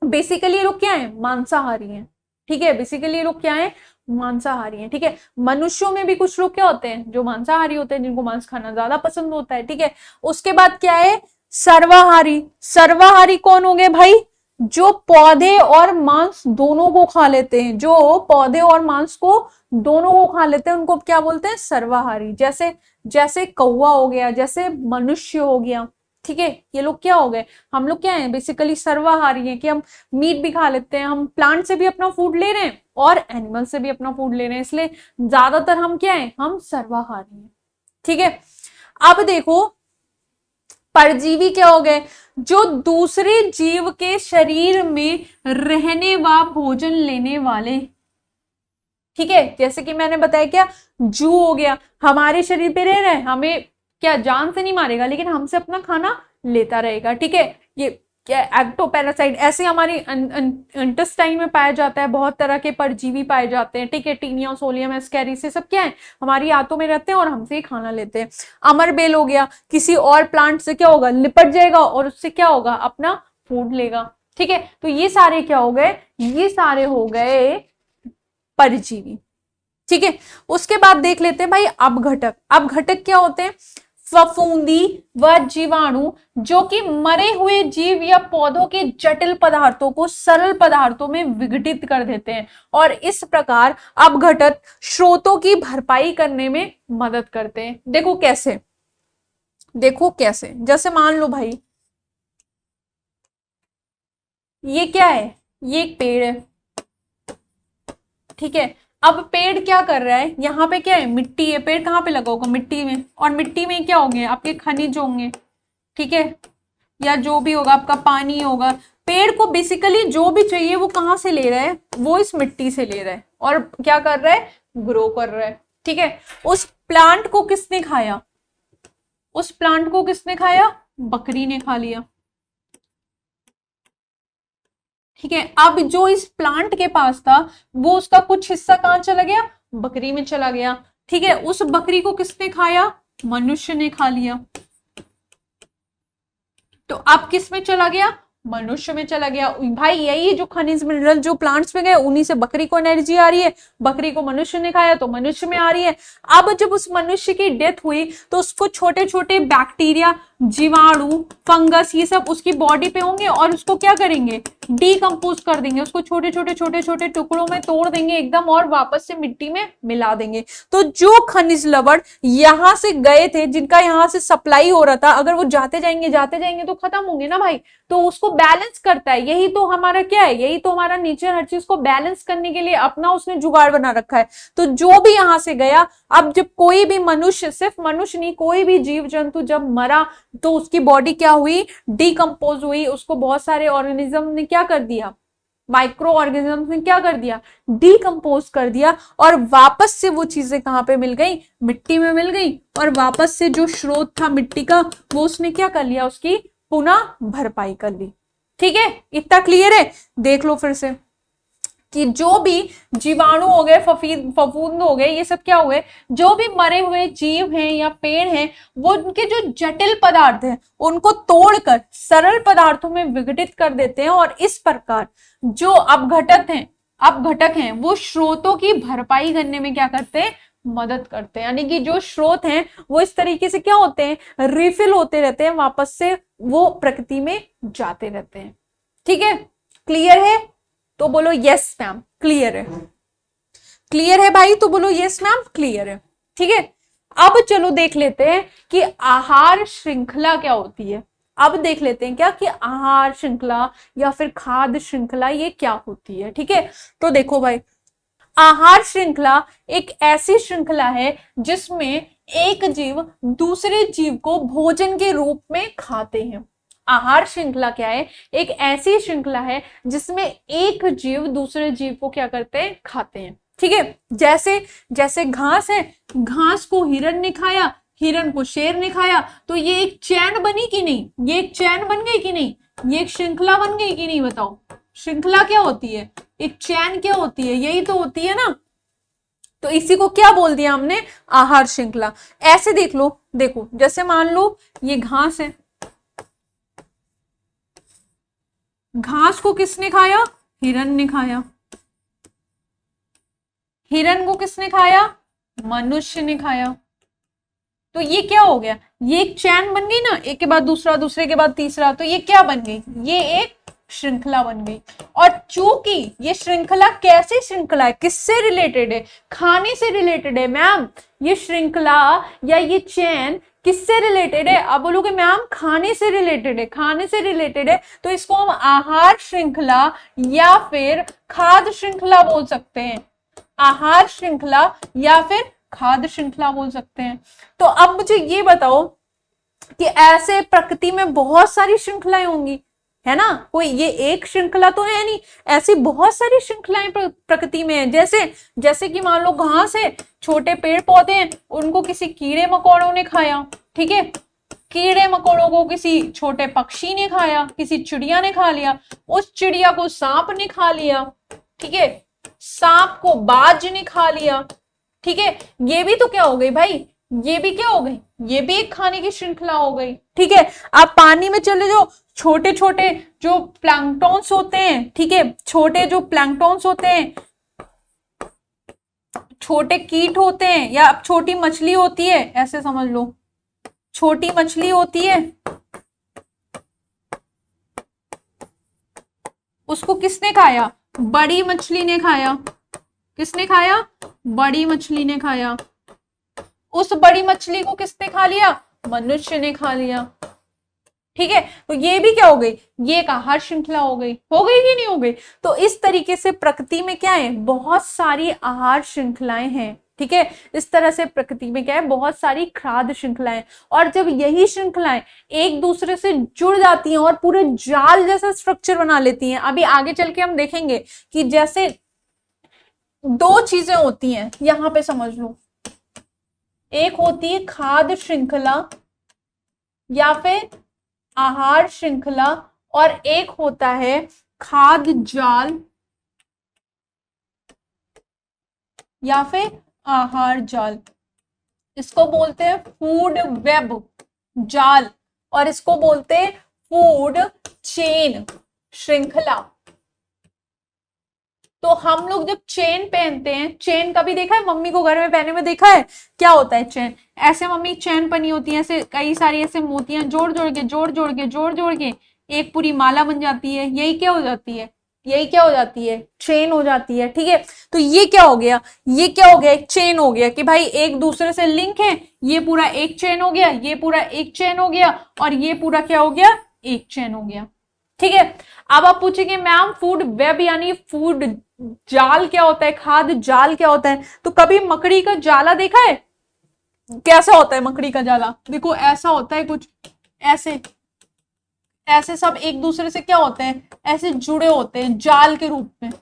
बेसिकली ये लोग क्या है, मांसाहारी हैं। ठीक है, बेसिकली ये लोग क्या है, मांसाहारी हैं। ठीक है, मनुष्यों में भी कुछ लोग क्या होते हैं, जो मांसाहारी होते हैं, जिनको मांस खाना ज्यादा पसंद होता है। ठीक है, उसके बाद क्या है, सर्वाहारी। सर्वाहारी कौन हो गए भाई, जो पौधे और मांस दोनों को खा लेते हैं, जो पौधे और मांस को दोनों को खा लेते हैं, उनको क्या बोलते हैं, सर्वाहारी। जैसे जैसे कौवा हो गया, जैसे मनुष्य हो गया। ठीक है, ये लोग क्या हो गए, हम लोग क्या है, बेसिकली सर्वाहारी हैं, कि हम मीट भी खा लेते हैं, हम प्लांट से भी अपना फूड ले रहे हैं और एनिमल से भी अपना फूड ले रहे हैं, इसलिए ज्यादातर हम क्या है, हम सर्वाहारी हैं। ठीक है, अब देखो परजीवी क्या हो गए, जो दूसरे जीव के शरीर में रहने व भोजन लेने वाले। ठीक है, जैसे कि मैंने बताया, क्या जू हो गया, हमारे शरीर पे रह रहा है, हमें क्या जान से नहीं मारेगा, लेकिन हमसे अपना खाना लेता रहेगा। ठीक है, ये क्या, एक्टोपैरासाइट, ऐसे हमारी इंटेस्टाइन में पाया जाता है, बहुत तरह के परजीवी पाए जाते हैं। ठीक है, टीनिया, सोलियम, एस्कैरिस, सब क्या है, हमारी आंतों में रहते हैं और हमसे ही खाना लेते हैं। अमरबेल हो गया, किसी और प्लांट से क्या होगा, लिपट जाएगा और उससे क्या होगा, अपना फूड लेगा। ठीक है, तो ये सारे क्या हो गए, ये सारे हो गए परजीवी। ठीक है, उसके बाद देख लेते हैं भाई अपघटक। अपघटक क्या होते हैं, फफूंदी व जीवाणु जो कि मरे हुए जीव या पौधों के जटिल पदार्थों को सरल पदार्थों में विघटित कर देते हैं और इस प्रकार अपघटक स्रोतों की भरपाई करने में मदद करते हैं। देखो कैसे, देखो कैसे, जैसे मान लो भाई ये क्या है, ये एक पेड़ है। ठीक है, अब पेड़ क्या कर रहा है, यहाँ पे क्या है, मिट्टी है, पेड़ कहाँ पे लगा होगा, मिट्टी में, और मिट्टी में क्या होंगे, आपके खनिज होंगे। ठीक है, या जो भी होगा, आपका पानी होगा। पेड़ को बेसिकली जो भी चाहिए वो कहाँ से ले रहा है, वो इस मिट्टी से ले रहा है और क्या कर रहा है, ग्रो कर रहा है। ठीक है, उस प्लांट को किसने खाया, उस प्लांट को किसने खाया, बकरी ने खा लिया। ठीक है, अब जो इस प्लांट के पास था वो उसका कुछ हिस्सा कहां चला गया, बकरी में चला गया। ठीक है, उस बकरी को किसने खाया, मनुष्य ने खा लिया। तो अब किस में चला गया, मनुष्य में चला गया। भाई यही जो खनिज मिनरल जो प्लांट्स में गए, उन्हीं से बकरी को एनर्जी आ रही है, बकरी को मनुष्य ने खाया तो मनुष्य में आ रही है। अब जब उस मनुष्य की डेथ हुई तो उसको छोटे छोटे बैक्टीरिया, जीवाणु, फंगस, ये सब उसकी बॉडी पे होंगे और उसको क्या करेंगे, डीकम्पोज कर देंगे, उसको छोटे छोटे टुकड़ों में तोड़ देंगे एकदम और वापस से मिट्टी में मिला देंगे। तो जो खनिज लवण यहां से गए थे, जिनका यहां से सप्लाई हो रहा था, अगर वो जाते जाएंगे तो खत्म होंगे ना भाई। तो उसको बैलेंस करता है, यही तो हमारा क्या है, यही तो हमारा नेचर हर चीज को बैलेंस करने के लिए अपना उसने जुगाड़ बना रखा है। तो जो भी यहां से गया, अब जब कोई भी मनुष्य, सिर्फ मनुष्य नहीं, कोई भी जीव जंतु जब मरा तो उसकी बॉडी क्या हुई, डीकम्पोज हुई, उसको बहुत सारे ऑर्गेनिज्म ने क्या कर दिया, माइक्रो ऑर्गेनिज्म ने क्या कर दिया, डीकम्पोज कर दिया और वापस से वो चीजें कहां पे मिल गई, मिट्टी में मिल गई और वापस से जो स्रोत था मिट्टी का वो उसने क्या कर लिया, उसकी पुनः भरपाई कर ली। ठीक है, इतना क्लियर है। देख लो फिर से कि जो भी जीवाणु हो गए, फफूंद हो गए, ये सब क्या हुए, जो भी मरे हुए जीव हैं या पेड़ हैं, वो उनके जो जटिल पदार्थ हैं उनको तोड़कर सरल पदार्थों में विघटित कर देते हैं और इस प्रकार जो अपघटक हैं वो स्रोतों की भरपाई करने में क्या करते हैं, मदद करते हैं। यानी कि जो स्रोत हैं वो इस तरीके से क्या होते हैं, रिफिल होते रहते हैं, वापस से वो प्रकृति में जाते रहते हैं। ठीक है, क्लियर है तो बोलो यस मैम, क्लियर है। क्लियर है भाई तो बोलो यस मैम, क्लियर है। ठीक है, अब चलो देख लेते हैं कि आहार श्रृंखला क्या होती है। अब देख लेते हैं क्या कि आहार श्रृंखला या फिर खाद्य श्रृंखला ये क्या होती है। ठीक है, तो देखो भाई, आहार श्रृंखला एक ऐसी श्रृंखला है जिसमें एक जीव दूसरे जीव को भोजन के रूप में खाते हैं। आहार श्रृंखला क्या है? एक ऐसी श्रृंखला है जिसमें एक जीव दूसरे जीव को क्या करते हैं? खाते हैं। ठीक है, जैसे जैसे घास है, घास को हिरन ने खाया, हिरन को शेर ने खाया, तो ये एक चैन बनी कि नहीं? ये एक चैन बन गई कि नहीं? ये एक श्रृंखला बन गई कि नहीं? बताओ, श्रृंखला क्या होती है? एक चैन क्या होती है? यही तो होती है ना। तो इसी को क्या बोल दिया हमने? आहार श्रृंखला। ऐसे देख लो, देखो जैसे मान लो ये घास है, घास को किसने खाया? हिरन ने खाया। हिरन को किसने खाया? मनुष्य ने खाया। तो ये क्या हो गया? ये एक चैन बन गई ना, एक के बाद दूसरा, दूसरे के बाद तीसरा, तो ये क्या बन गई? ये एक श्रृंखला बन गई। और चूंकि ये श्रृंखला कैसी श्रृंखला है? किससे रिलेटेड है? खाने से रिलेटेड है मैम। ये श्रृंखला या ये चैन किससे रिलेटेड है? आप बोलोगे मैम खाने से रिलेटेड है। खाने से रिलेटेड है तो इसको हम आहार श्रृंखला या फिर खाद्य श्रृंखला बोल सकते हैं। आहार श्रृंखला या फिर खाद्य श्रृंखला बोल सकते हैं। तो अब मुझे ये बताओ कि ऐसे प्रकृति में बहुत सारी श्रृंखलाएं होंगी, है ना? कोई ये एक श्रृंखला तो है नहीं, ऐसी बहुत सारी श्रृंखलाएं प्रकृति में है। जैसे जैसे कि मान लो घास है, छोटे पेड़ पौधे हैं, उनको किसी कीड़े मकोड़ों ने खाया। ठीक है, कीड़े मकोड़ों को किसी छोटे पक्षी ने खाया, किसी चिड़िया ने खा लिया, उस चिड़िया को सांप ने खा लिया। ठीक है, सांप को बाज ने खा लिया। ठीक है, ये भी तो क्या हो गई भाई? ये भी क्या हो गई? ये भी एक खाने की श्रृंखला हो गई। ठीक है, आप पानी में चले जाओ, छोटे छोटे जो प्लैंक्टॉन्स होते हैं, ठीक है, छोटे जो प्लैंक्टॉन्स होते हैं, छोटे कीट होते हैं या छोटी मछली होती है, ऐसे समझ लो, छोटी मछली होती है, उसको किसने खाया? बड़ी मछली ने खाया। किसने खाया? बड़ी मछली ने खाया। उस बड़ी मछली को किसने खा लिया? मनुष्य ने खा लिया। ठीक है, तो ये भी क्या हो गई? ये एक आहार श्रृंखला हो गई। हो गई कि नहीं हो गई? तो इस तरीके से प्रकृति में क्या है? बहुत सारी आहार श्रृंखलाएं हैं। ठीक है, इस तरह से प्रकृति में क्या है? बहुत सारी खाद्य श्रृंखलाएं। और जब यही श्रृंखलाएं एक दूसरे से जुड़ जाती हैं और पूरे जाल जैसा स्ट्रक्चर बना लेती हैं, अभी आगे चल के हम देखेंगे कि जैसे दो चीजें होती हैं, यहां पे समझ लो, एक होती है खाद्य श्रृंखला या फिर आहार श्रृंखला और एक होता है खाद्य जाल या फिर आहार जाल। इसको बोलते हैं फूड वेब जाल और इसको बोलते हैं फूड चेन श्रृंखला। तो हम लोग जब चेन पहनते हैं, चेन कभी देखा है? मम्मी को घर में पहने में देखा है? क्या होता है चेन? ऐसे मम्मी चेन पहनी होती है, ऐसे कई सारी ऐसे मोतियां जोड़ जोड़ के एक पूरी माला बन जाती है। यही क्या हो जाती है? यही क्या हो जाती है? चेन हो जाती है। ठीक है, तो ये क्या हो गया? ये क्या हो गया? एक चेन हो गया कि भाई एक दूसरे से लिंक है। ये पूरा एक चेन हो गया, ये पूरा एक चेन हो गया और ये पूरा क्या हो गया? एक चेन हो गया। ठीक है, अब आप पूछेंगे मैम फूड वेब यानी फूड जाल क्या होता है? खाद्य जाल क्या होता है? तो कभी मकड़ी का जाला देखा है? कैसा होता है मकड़ी का जाला? देखो ऐसा होता है कुछ, ऐसे ऐसे सब एक दूसरे से क्या होते हैं? ऐसे जुड़े होते हैं, जाल के रूप में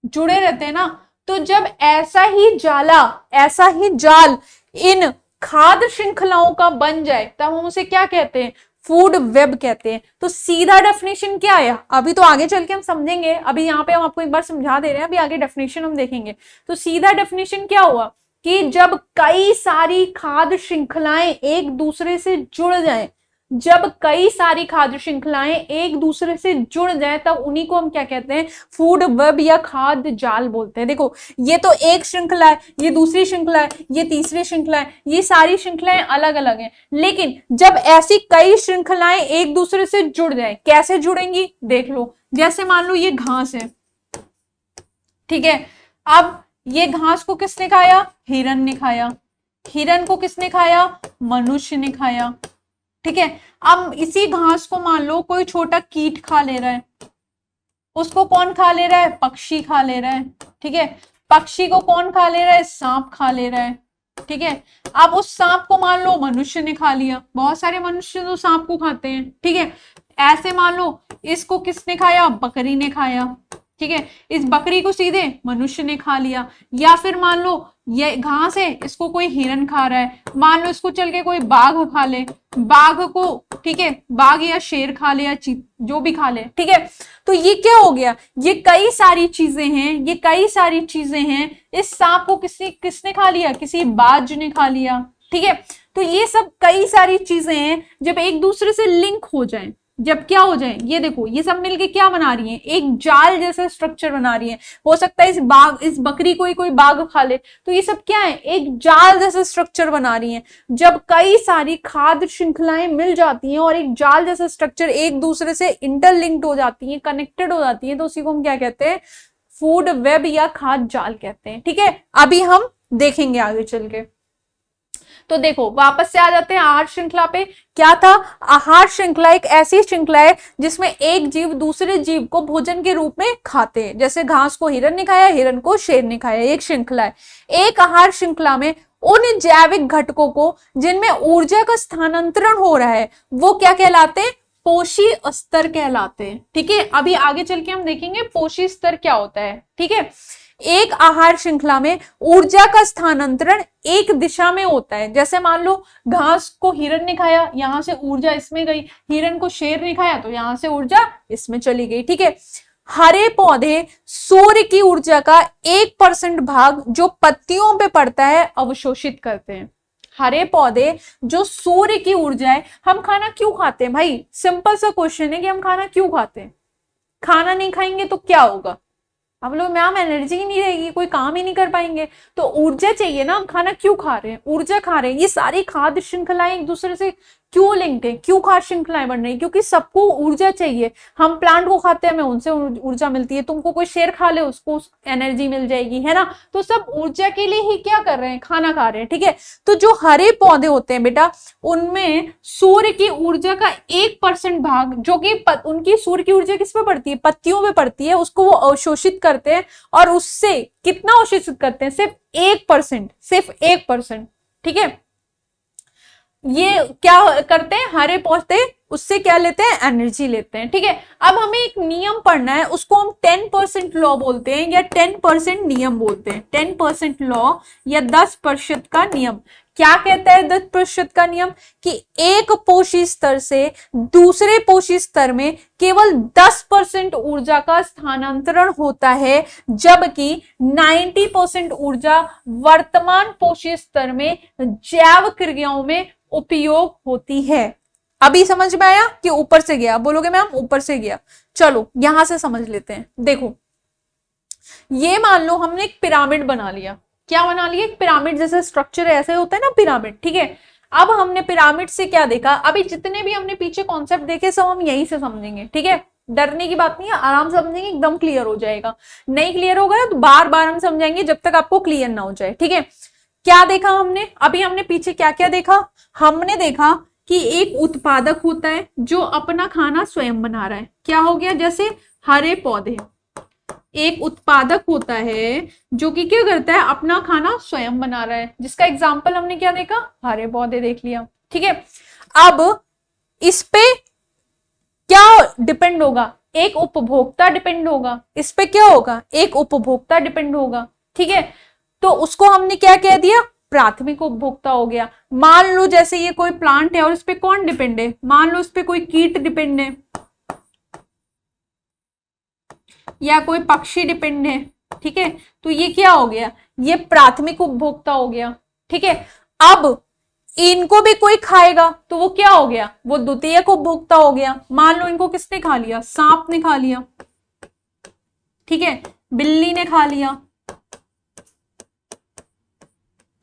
जुड़े रहते हैं ना। तो जब ऐसा ही जाल इन खाद्य श्रृंखलाओं का बन जाए तब हम उसे क्या कहते हैं? फूड वेब कहते हैं। तो सीधा डेफिनेशन क्या है? अभी तो आगे चल के हम समझेंगे, अभी यहाँ पे हम आपको एक बार समझा दे रहे हैं, अभी आगे डेफिनेशन हम देखेंगे। तो सीधा डेफिनेशन क्या हुआ कि जब कई सारी खाद्य श्रृंखलाएं एक दूसरे से जुड़ जाएं, जब कई सारी खाद्य श्रृंखलाएं एक दूसरे से जुड़ जाएं तब उन्हीं को हम क्या कहते हैं? फूड वेब या खाद्य जाल बोलते हैं। देखो ये तो एक श्रृंखला है, ये दूसरी श्रृंखला है, ये तीसरी श्रृंखला है, ये सारी श्रृंखलाएं अलग अलग हैं, लेकिन जब ऐसी कई श्रृंखलाएं एक दूसरे से जुड़ जाएं, कैसे जुड़ेंगी? देख लो, जैसे मान लो ये घास है, ठीक है, अब ये घास को किसने खाया? हिरन ने खाया। हिरन को किसने खाया? मनुष्य ने खाया। ठीक है, अब इसी घास को मान लो कोई छोटा कीट खा ले रहा है, उसको कौन खा ले रहा है? पक्षी खा ले रहा है। ठीक है, पक्षी को कौन खा ले रहा है? सांप खा ले रहा है। ठीक है, अब उस सांप को मान लो मनुष्य ने खा लिया, बहुत सारे मनुष्य तो सांप को खाते हैं। ठीक है, ऐसे मान लो इसको किसने खाया, बकरी ने खाया, ठीक है, इस बकरी को सीधे मनुष्य ने खा लिया। या फिर मान लो ये घास है, इसको कोई हिरन खा रहा है, मान लो इसको चल के कोई बाघ खा ले, बाघ को, ठीक है, बाघ या शेर खा ले या जो भी खा ले, ठीक है। तो ये क्या हो गया, ये कई सारी चीजें हैं, ये कई सारी चीजें हैं। इस सांप को किसने खा लिया, किसी बाज ने खा लिया, ठीक है। तो ये सब कई सारी चीजें हैं, जब एक दूसरे से लिंक हो जाए, जब क्या हो जाए, ये देखो ये सब मिलके क्या बना रही हैं, एक जाल जैसा स्ट्रक्चर बना रही है। हो सकता है इस बकरी को ही कोई बाघ खा ले, तो ये सब क्या है, एक जाल जैसा स्ट्रक्चर बना रही हैं। जब कई सारी खाद्य श्रृंखलाएं मिल जाती हैं और एक जाल जैसा स्ट्रक्चर एक दूसरे से इंटरलिंक्ड हो जाती है, कनेक्टेड हो जाती है, तो उसी को हम क्या कहते हैं, फूड वेब या खाद्य जाल कहते हैं, ठीक है। अभी हम देखेंगे आगे चल के। तो देखो वापस से आ जाते हैं आहार श्रृंखला पे। क्या था, आहार श्रृंखला एक ऐसी श्रृंखला है जिसमें एक जीव दूसरे जीव को भोजन के रूप में खाते हैं। जैसे घास को हिरन ने खाया, हिरन को शेर ने खाया, एक श्रृंखला है। एक आहार श्रृंखला में उन जैविक घटकों को जिनमें ऊर्जा का स्थानांतरण हो रहा है वो क्या कहलाते हैं, पोषी स्तर कहलाते हैं, ठीक है। अभी आगे चल के हम देखेंगे पोषी स्तर क्या होता है, ठीक है। एक आहार श्रृंखला में ऊर्जा का स्थानांतरण एक दिशा में होता है। जैसे मान लो घास को हिरन ने खाया, यहां से ऊर्जा इसमें गई, हिरन को शेर ने खाया तो यहां से ऊर्जा इसमें चली गई, ठीक है। हरे पौधे सूर्य की ऊर्जा का 1% भाग जो पत्तियों पे पड़ता है अवशोषित करते हैं। हरे पौधे जो सूर्य की ऊर्जा है, हम खाना क्यों खाते हैं भाई, सिंपल सा क्वेश्चन है कि हम खाना क्यों खाते हैं। खाना नहीं खाएंगे तो क्या होगा, हम लोग मैम एनर्जी ही नहीं रहेगी, कोई काम ही नहीं कर पाएंगे। तो ऊर्जा चाहिए ना, हम खाना क्यों खा रहे हैं, ऊर्जा खा रहे हैं। ये सारी खाद्य श्रृंखलाएं एक दूसरे से क्यों लिंक्ड है, क्यों खाद्य श्रृंखलाएं बन रही, क्योंकि सबको ऊर्जा चाहिए। हम प्लांट को खाते हैं, हमें उनसे ऊर्जा मिलती है, तुमको कोई शेर खा ले उसको एनर्जी मिल जाएगी, है ना। तो सब ऊर्जा के लिए ही क्या कर रहे हैं, खाना खा रहे हैं, ठीक है। तो जो हरे पौधे होते हैं बेटा, उनमें सूर्य की ऊर्जा का 1% भाग, जो कि उनकी सूर्य की ऊर्जा किस पे पड़ती है, पत्तियों पे पड़ती है, उसको वो अवशोषित करते हैं। और उससे कितना अवशोषित करते हैं, सिर्फ 1%, सिर्फ 1%, ठीक है। ये क्या करते हैं, हरे पौधे उससे क्या लेते हैं, एनर्जी लेते हैं, ठीक है। अब हमें एक नियम पढ़ना है, उसको हम 10% लॉ बोलते हैं या 10% नियम बोलते हैं। 10% लॉ या 10% का नियम क्या कहता है, 10% का नियम कि एक पोषी स्तर से दूसरे पोषी स्तर में केवल 10% ऊर्जा का स्थानांतरण होता है, जबकि 90% ऊर्जा वर्तमान पोषी स्तर में जैव क्रियाओं में उपयोग होती है। अभी समझ में आया कि ऊपर से गया, बोलोगे मैम ऊपर से गया, चलो यहां से समझ लेते हैं। देखो ये मान लो हमने एक पिरामिड बना लिया, क्या बना लिया, एक पिरामिड जैसे स्ट्रक्चर ऐसे होता है ना पिरामिड, ठीक है। अब हमने पिरामिड से क्या देखा, अभी जितने भी हमने पीछे कॉन्सेप्ट देखे सब हम यहीं से समझेंगे, ठीक है। डरने की बात नहीं है, आराम से समझेंगे, एकदम क्लियर हो जाएगा। नहीं क्लियर हो गया तो बार बार हम समझाएंगे जब तक आपको क्लियर ना हो जाए, ठीक है। क्या देखा हमने, अभी हमने पीछे क्या क्या देखा, हमने देखा कि एक उत्पादक होता है जो अपना खाना स्वयं बना रहा है, क्या हो गया, जैसे हरे पौधे, एक उत्पादक होता है जो कि क्या करता है, अपना खाना स्वयं बना रहा है, जिसका एग्जाम्पल हमने क्या देखा, हरे पौधे देख लिया, ठीक है। अब इस पे क्या डिपेंड होगा, एक उपभोक्ता डिपेंड होगा, इस पे क्या होगा, एक उपभोक्ता डिपेंड होगा, ठीक है। तो उसको हमने क्या कह दिया, प्राथमिक उपभोक्ता हो गया। मान लो जैसे ये कोई प्लांट है और इस पे कौन डिपेंड है, मान लो इस पे कोई कीट डिपेंड है या कोई पक्षी डिपेंड है, ठीक है। तो ये क्या हो गया, ये प्राथमिक उपभोक्ता हो गया, ठीक है। अब इनको भी कोई खाएगा तो वो क्या हो गया, वो द्वितीयक उपभोक्ता हो गया। मान लो इनको किसने खा लिया, सांप ने खा लिया, ठीक है, बिल्ली ने खा लिया,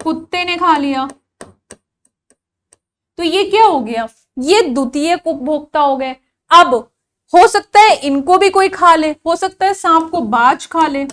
कुत्ते ने खा लिया, तो ये क्या हो गया, ये द्वितीयक उपभोक्ता हो गए। अब हो सकता है इनको भी कोई खा ले, हो सकता है सांप को बाज खा ले,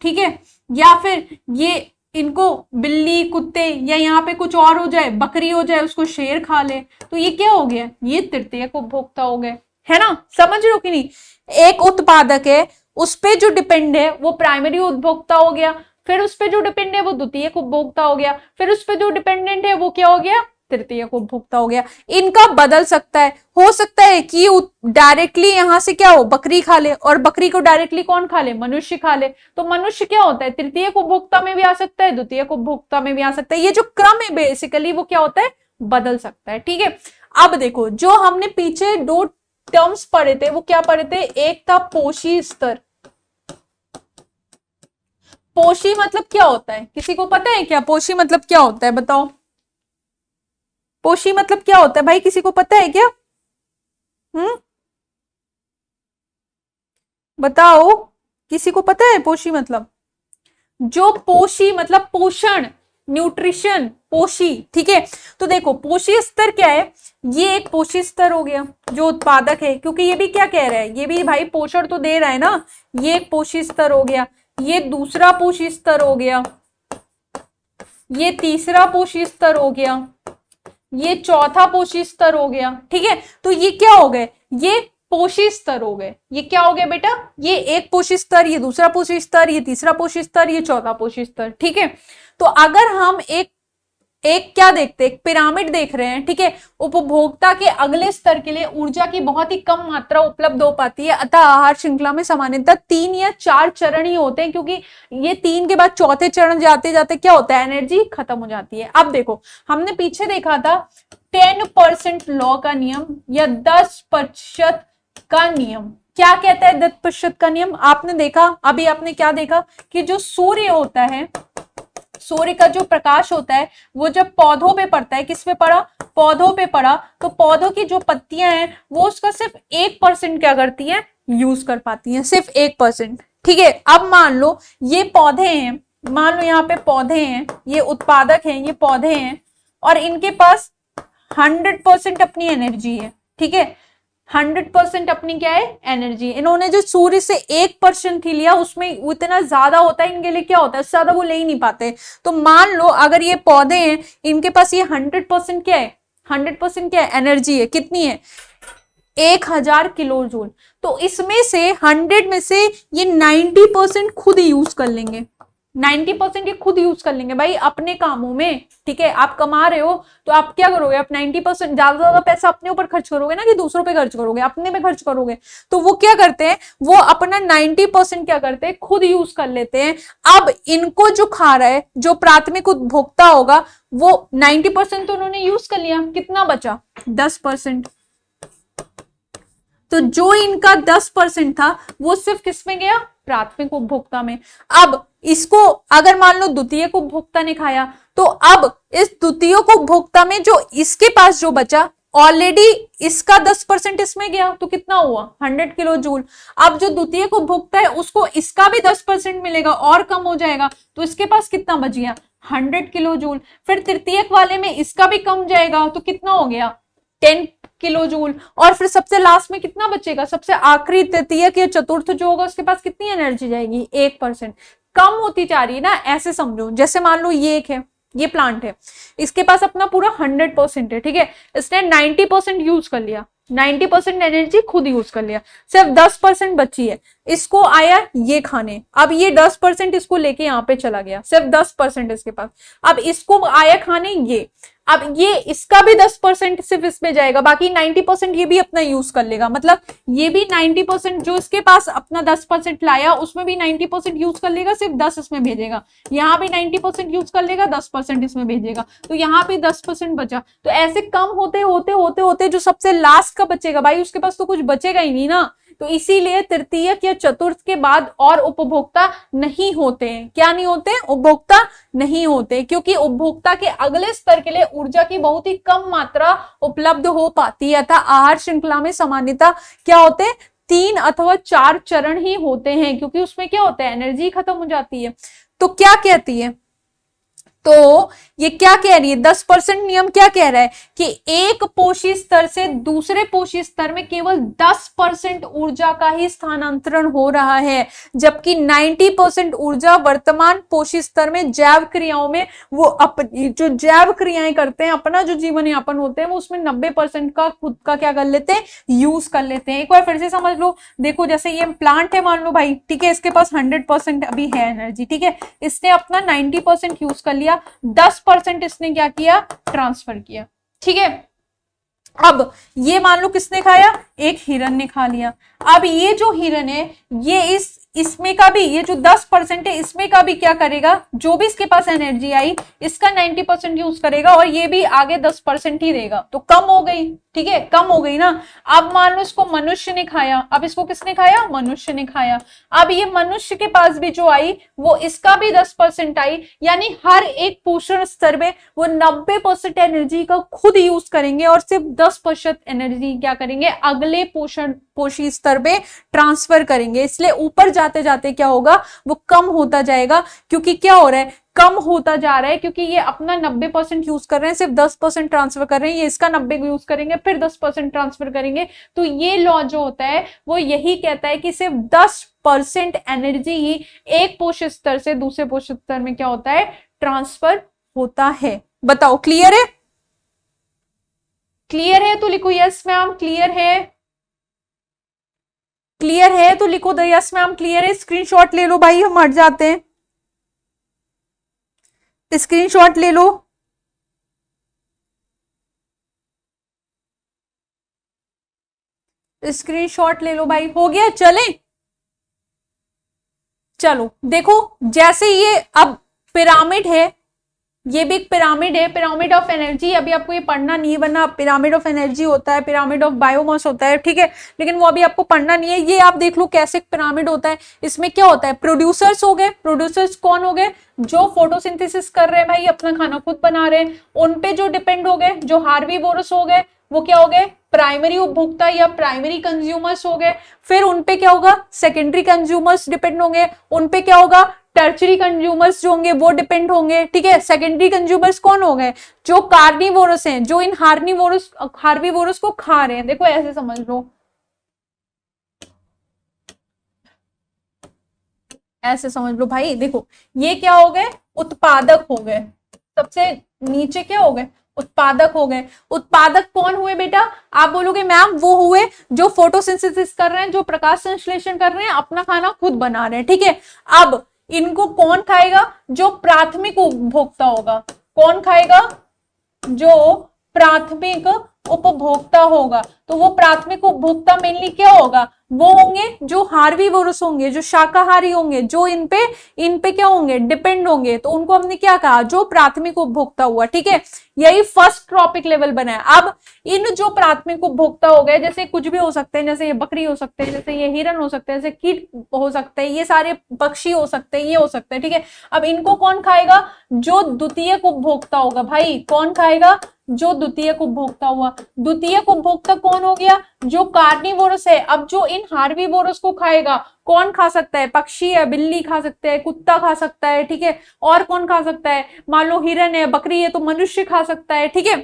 ठीक है, या फिर ये इनको बिल्ली कुत्ते या यहाँ पे कुछ और हो जाए, बकरी हो जाए, उसको शेर खा ले, तो ये क्या हो गया, ये तृतीयक उपभोक्ता हो गए, है ना। समझ रहे हो कि नहीं, एक उत्पादक है उस पे जो डिपेंड है वो प्राइमरी उपभोक्ता हो गया, फिर उस पे जो डिपेंड है वो द्वितीयक उपभोक्ता हो गया, फिर उस पे जो डिपेंडेंट है वो क्या हो गया, तृतीयक उपभोक्ता हो गया। इनका बदल सकता है, हो सकता है कि डायरेक्टली यहां से क्या हो, बकरी खा ले, और बकरी को डायरेक्टली कौन खा ले, मनुष्य खा ले। तो मनुष्य क्या होता है, तृतीयक उपभोक्ता में भी आ सकता है, द्वितीयक उपभोक्ता में भी आ सकता है। ये जो क्रम है बेसिकली वो क्या होता है, बदल सकता है। ठीक है, अब देखो जो हमने पीछे दो टर्म्स पढ़े थे वो क्या पढ़े थे, एक था पोषी स्तर। पोषी मतलब क्या होता है, किसी को पता है क्या पोषी मतलब क्या होता है, बताओ। पोषी मतलब क्या होता है भाई, किसी को पता है क्या? बताओ, किसी को पता है पोषी मतलब? जो पोषी मतलब पोषण, न्यूट्रिशन, पोषी। ठीक है, तो देखो पोषी स्तर क्या है, ये एक पोषी स्तर हो गया जो उत्पादक है, क्योंकि ये भी क्या कह रहा है, ये भी भाई पोषण तो दे रहा है ना। ये एक पोषी स्तर हो गया, ये दूसरा पोषी स्तर हो गया, ये तीसरा पोषी स्तर हो गया, ये चौथा पोषी स्तर हो गया। ठीक है, तो ये क्या हो गए, ये पोषी स्तर हो गए। ये क्या हो गया बेटा, ये एक पोषी स्तर, ये दूसरा पोषी स्तर, ये तीसरा पोषी स्तर, ये चौथा पोषी स्तर। ठीक है, तो अगर हम एक क्या देखते हैं, एक पिरामिड देख रहे हैं। ठीक है, उपभोक्ता के अगले स्तर के लिए ऊर्जा की बहुत ही कम मात्रा उपलब्ध हो पाती है, अतः आहार श्रृंखला में सामान्यतः 3 या 4 चरण ही होते हैं, क्योंकि ये 3 के बाद चौथे चरण जाते जाते क्या होता है, एनर्जी खत्म हो जाती है। अब देखो हमने पीछे देखा था 10% लॉ का नियम या 10% का नियम। क्या कहता है 10% का नियम, आपने देखा, अभी आपने क्या देखा कि जो सूर्य होता है, सूर्य का जो प्रकाश होता है वो जब पौधों पे पड़ता है, किस पे पड़ा, पौधों पे पड़ा, तो पौधों की जो पत्तियां हैं वो उसका सिर्फ 1% क्या करती हैं, यूज कर पाती हैं, सिर्फ 1%। ठीक है, अब मान लो ये पौधे हैं, मान लो यहाँ पे पौधे हैं, ये उत्पादक हैं, ये पौधे हैं, और इनके पास 100% अपनी एनर्जी है। ठीक है, 100% अपनी क्या है, एनर्जी। इन्होंने जो सूर्य से 1% ही लिया, उसमें इतना ज्यादा होता है, इनके लिए क्या होता है, उससे ज्यादा वो ले ही नहीं पाते। तो मान लो अगर ये पौधे हैं, इनके पास ये 100% क्या है, 100% क्या है, एनर्जी है, कितनी है, 1000 किलो जूल। तो इसमें से 100 में से ये 90% खुद यूज कर लेंगे, 90% ये खुद यूज कर लेंगे भाई अपने कामों में। ठीक है, आप कमा रहे हो तो आप क्या करोगे, आप 90% ज्यादा पैसा अपने ऊपर खर्च करोगे ना, कि दूसरों पे खर्च करोगे, अपने पे खर्च करोगे। तो वो क्या करते हैं, वो अपना 90% क्या करते हैं, खुद यूज कर लेते हैं। अब इनको जो खा रहा है, जो प्राथमिक उपभोक्ता होगा, वो 90% तो उन्होंने यूज कर लिया, कितना बचा, 10%। तो जो इनका 10% था वो सिर्फ किसमें गया, प्राथमिक उपभोक्ता में। अब इसको अगर मान लो द्वितीयक उपभोक्ता ने खाया, तो अब इस द्वितीयक उपभोक्ता में जो इसके पास जो बचा, ऑलरेडी इसका 10% इसमें गया, तो कितना हुआ, 100 किलो जूल। अब जो द्वितीयक उपभोक्ता है उसको इसका भी 10% मिलेगा और कम हो जाएगा, तो इसके पास कितना बच गया, 100 किलो जूल। फिर तृतीयक वाले में इसका भी कम जाएगा, तो कितना हो गया, 10 किलो जूल। और फिर सबसे लास्ट में कितना बचेगा, सबसे आखिरी तृतीयक या चतुर्थ जो होगा उसके पास कितनी एनर्जी जाएगी, 1%। कम होती जा रही है ना, ऐसे समझो। जैसे मान लो ये एक है, ये प्लांट है, इसके पास अपना पूरा 100% है। ठीक है, इसने 90% यूज कर लिया, 90% एनर्जी खुद यूज कर लिया, सिर्फ 10% बची है। इसको आया ये खाने, अब ये 10% इसको लेके यहाँ पे चला गया, सिर्फ 10% इसके पास। अब इसको आया खाने ये, अब ये इसका भी 10% सिर्फ इसमें जाएगा, बाकी 90% ये भी अपना यूज कर लेगा। मतलब ये भी 90% जो इसके पास अपना 10% लाया, उसमें भी 90% यूज कर लेगा, सिर्फ 10 इसमें भेजेगा। यहाँ भी 90% यूज कर लेगा, 10% इसमें भेजेगा, तो यहाँ पे 10% बचा। तो ऐसे कम होते होते होते होते जो सबसे लास्ट का बचेगा भाई, उसके पास तो कुछ बचेगा ही नहीं ना। तो इसीलिए तृतीयक या चतुर्थ के बाद और उपभोक्ता नहीं होते हैं। क्या नहीं होते, उपभोक्ता नहीं होते, क्योंकि उपभोक्ता के अगले स्तर के लिए ऊर्जा की बहुत ही कम मात्रा उपलब्ध हो पाती है। अतः आहार श्रृंखला में सामान्यतः क्या होते हैं, 3 अथवा 4 चरण ही होते हैं, क्योंकि उसमें क्या होता है, एनर्जी खत्म हो जाती है। तो क्या कहती है, तो ये क्या कह रही है, 10% नियम क्या कह रहा है कि एक पोषी स्तर से दूसरे पोषी स्तर में केवल 10% ऊर्जा का ही स्थानांतरण हो रहा है, जबकि 90% ऊर्जा वर्तमान पोषी स्तर में जैव क्रियाओं में वो अपनी जो जैव क्रियाएं करते हैं, अपना जो जीवन यापन होते हैं, वो उसमें 90% का खुद का क्या कर लेते हैं, यूज कर लेते हैं। एक बार फिर से समझ लो, देखो जैसे ये प्लांट है मान लो भाई, ठीक है, इसके पास 100% अभी है एनर्जी, ठीक है, इसने अपना 90% यूज कर लिया, 10% इसने क्या किया, ट्रांसफर किया। ठीक है। अब ये मान लो किसने खाया, एक हिरन ने खा लिया। अब ये जो हिरन है ये इसमें का भी, ये जो 10% है इसमें का भी क्या करेगा, जो भी इसके पास एनर्जी आई इसका 90% यूज करेगा और ये भी आगे 10% ही देगा, तो कम हो गई। ठीक है, कम हो गई ना। अब मान लो इसको मनुष्य ने खाया, अब इसको किसने खाया, मनुष्य ने खाया। अब ये मनुष्य के पास भी जो आई वो इसका भी 10% आई, यानी हर एक पोषण स्तर में वो 90% एनर्जी का खुद यूज करेंगे और सिर्फ 10% एनर्जी क्या करेंगे, अगले पोषी स्तर पे ट्रांसफर करेंगे। इसलिए ऊपर जाते जाते क्या होगा, वो कम होता जाएगा। क्योंकि क्या हो रहा है, कम होता जा रहा है, क्योंकि ये अपना 90% यूज कर रहे हैं, सिर्फ 10% ट्रांसफर कर रहे हैं। ये इसका 90 यूज करेंगे फिर 10% ट्रांसफर करेंगे। तो ये लॉ जो होता है वो यही कहता है कि सिर्फ 10% एनर्जी ही एक पोषक स्तर से दूसरे पोषक स्तर में क्या होता है, ट्रांसफर होता है। बताओ क्लियर है, क्लियर है तो लिखो यस मैम क्लियर है, क्लियर है तो लिखो द यस मैम क्लियर है। स्क्रीनशॉट ले लो भाई, हम हट जाते हैं, स्क्रीनशॉट ले लो। स्क्रीनशॉट ले लो भाई, हो गया, चले। चलो देखो, जैसे ये अब पिरामिड है, ये भी एक पिरामिड है, पिरामिड ऑफ एनर्जी। अभी आपको ये पढ़ना नहीं है, वरना पिरामिड ऑफ एनर्जी होता है, पिरामिड ऑफ बायोमास होता है, ठीक है, लेकिन वो अभी आपको पढ़ना नहीं है। ये आप देख लो कैसे पिरामिड होता है। इसमें क्या होता है, प्रोड्यूसर्स हो गए, प्रोड्यूसर्स कौन हो गए, जो फोटोसिंथेसिस कर रहे हैं भाई, अपना खाना खुद बना रहे हैं, उन पे जो डिपेंड हो गए, जो हार्बीवोरस हो गए, वो क्या हो गए, प्राइमरी उपभोक्ता या प्राइमरी कंज्यूमर्स हो गए। फिर उनपे क्या होगा, सेकेंडरी कंज्यूमर्स डिपेंड होंगे, उनपे क्या होगा, टर्चरी कंज्यूमर्स जो होंगे वो डिपेंड होंगे। ठीक है, सेकेंडरी कंज्यूमर्स कौन हो गए, जो कार्निवोरस हैं, जो इन हार्बीवोरस को खा रहे हैं। देखो ऐसे समझ लो, ऐसे समझ लो भाई। देखो ये क्या हो गए, उत्पादक हो गए, सबसे नीचे क्या हो गए, उत्पादक हो गए। उत्पादक कौन हुए बेटा, आप बोलोगे मैम वो हुए जो फोटोसिंथेसिस कर रहे हैं, जो प्रकाश संश्लेषण कर रहे हैं, अपना खाना खुद बना रहे हैं। ठीक है, अब इनको कौन खाएगा, जो प्राथमिक उपभोक्ता होगा। कौन खाएगा, जो प्राथमिक उपभोक्ता होगा। तो वो प्राथमिक उपभोक्ता मेनली क्या होगा, वो होंगे जो हार्बीवोरस होंगे, जो शाकाहारी होंगे, जो इन पे क्या होंगे, डिपेंड होंगे। तो उनको हमने क्या कहा, जो प्राथमिक उपभोक्ता हुआ। ठीक है, यही फर्स्ट ट्रॉपिक लेवल बना है। अब इन जो प्राथमिक उपभोक्ता हो गए, जैसे कुछ भी हो सकते हैं, जैसे ये बकरी हो सकते हैं, जैसे ये हिरन हो सकते हैं, जैसे कीट हो सकते हैं, ये सारे पक्षी हो सकते हैं, ये हो सकते हैं। ठीक है, अब इनको कौन खाएगा, जो द्वितीयक उपभोक्ता होगा। भाई कौन खाएगा, जो द्वितीयक उपभोक्ता हुआ। द्वितीयक उपभोक्ता कौन हो गया, जो कार्निवोरस है। अब जो इन हार्बीवोरस को खाएगा, कौन खा सकता है, पक्षी है, बिल्ली खा सकता है, कुत्ता खा सकता है। ठीक है, और कौन खा सकता है, मान लो हिरन है, बकरी है, तो मनुष्य खा सकता है। ठीक है,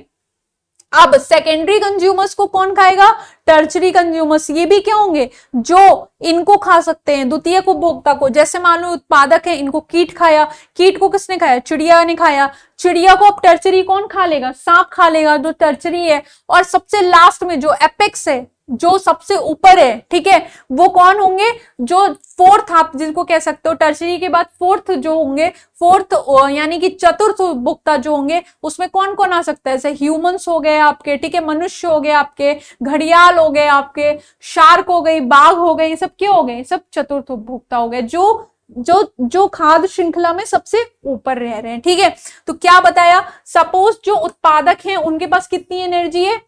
अब सेकेंडरी कंज्यूमर्स को कौन खाएगा, टर्चरी कंज्यूमर्स। ये भी क्या होंगे, जो इनको खा सकते हैं, द्वितीयक उपभोक्ता को। जैसे मान लो उत्पादक है, इनको कीट खाया, कीट को किसने खाया, चिड़िया ने खाया। चिड़िया को अब टर्चरी कौन खा लेगा, सांप खा लेगा, जो टर्चरी है। और सबसे लास्ट में जो एपेक्स है, जो सबसे ऊपर है, ठीक है, वो कौन होंगे, जो फोर्थ आप जिनको कह सकते हो, टर्चरी के बाद फोर्थ जो होंगे, फोर्थ यानी कि चतुर्थ उपभोक्ता जो होंगे, उसमें कौन कौन आ सकता है, जैसे ह्यूमंस हो गए आपके, ठीक है, मनुष्य हो गए आपके, घड़ियाल हो गए आपके, शार्क हो गई, बाघ हो गए, ये सब क्या हो गए, सब चतुर्थ उपभोक्ता हो गए, जो जो जो खाद्य श्रृंखला में सबसे ऊपर रह रहे हैं। ठीक है, तो क्या बताया, सपोज जो उत्पादक हैं उनके पास कितनी एनर्जी है,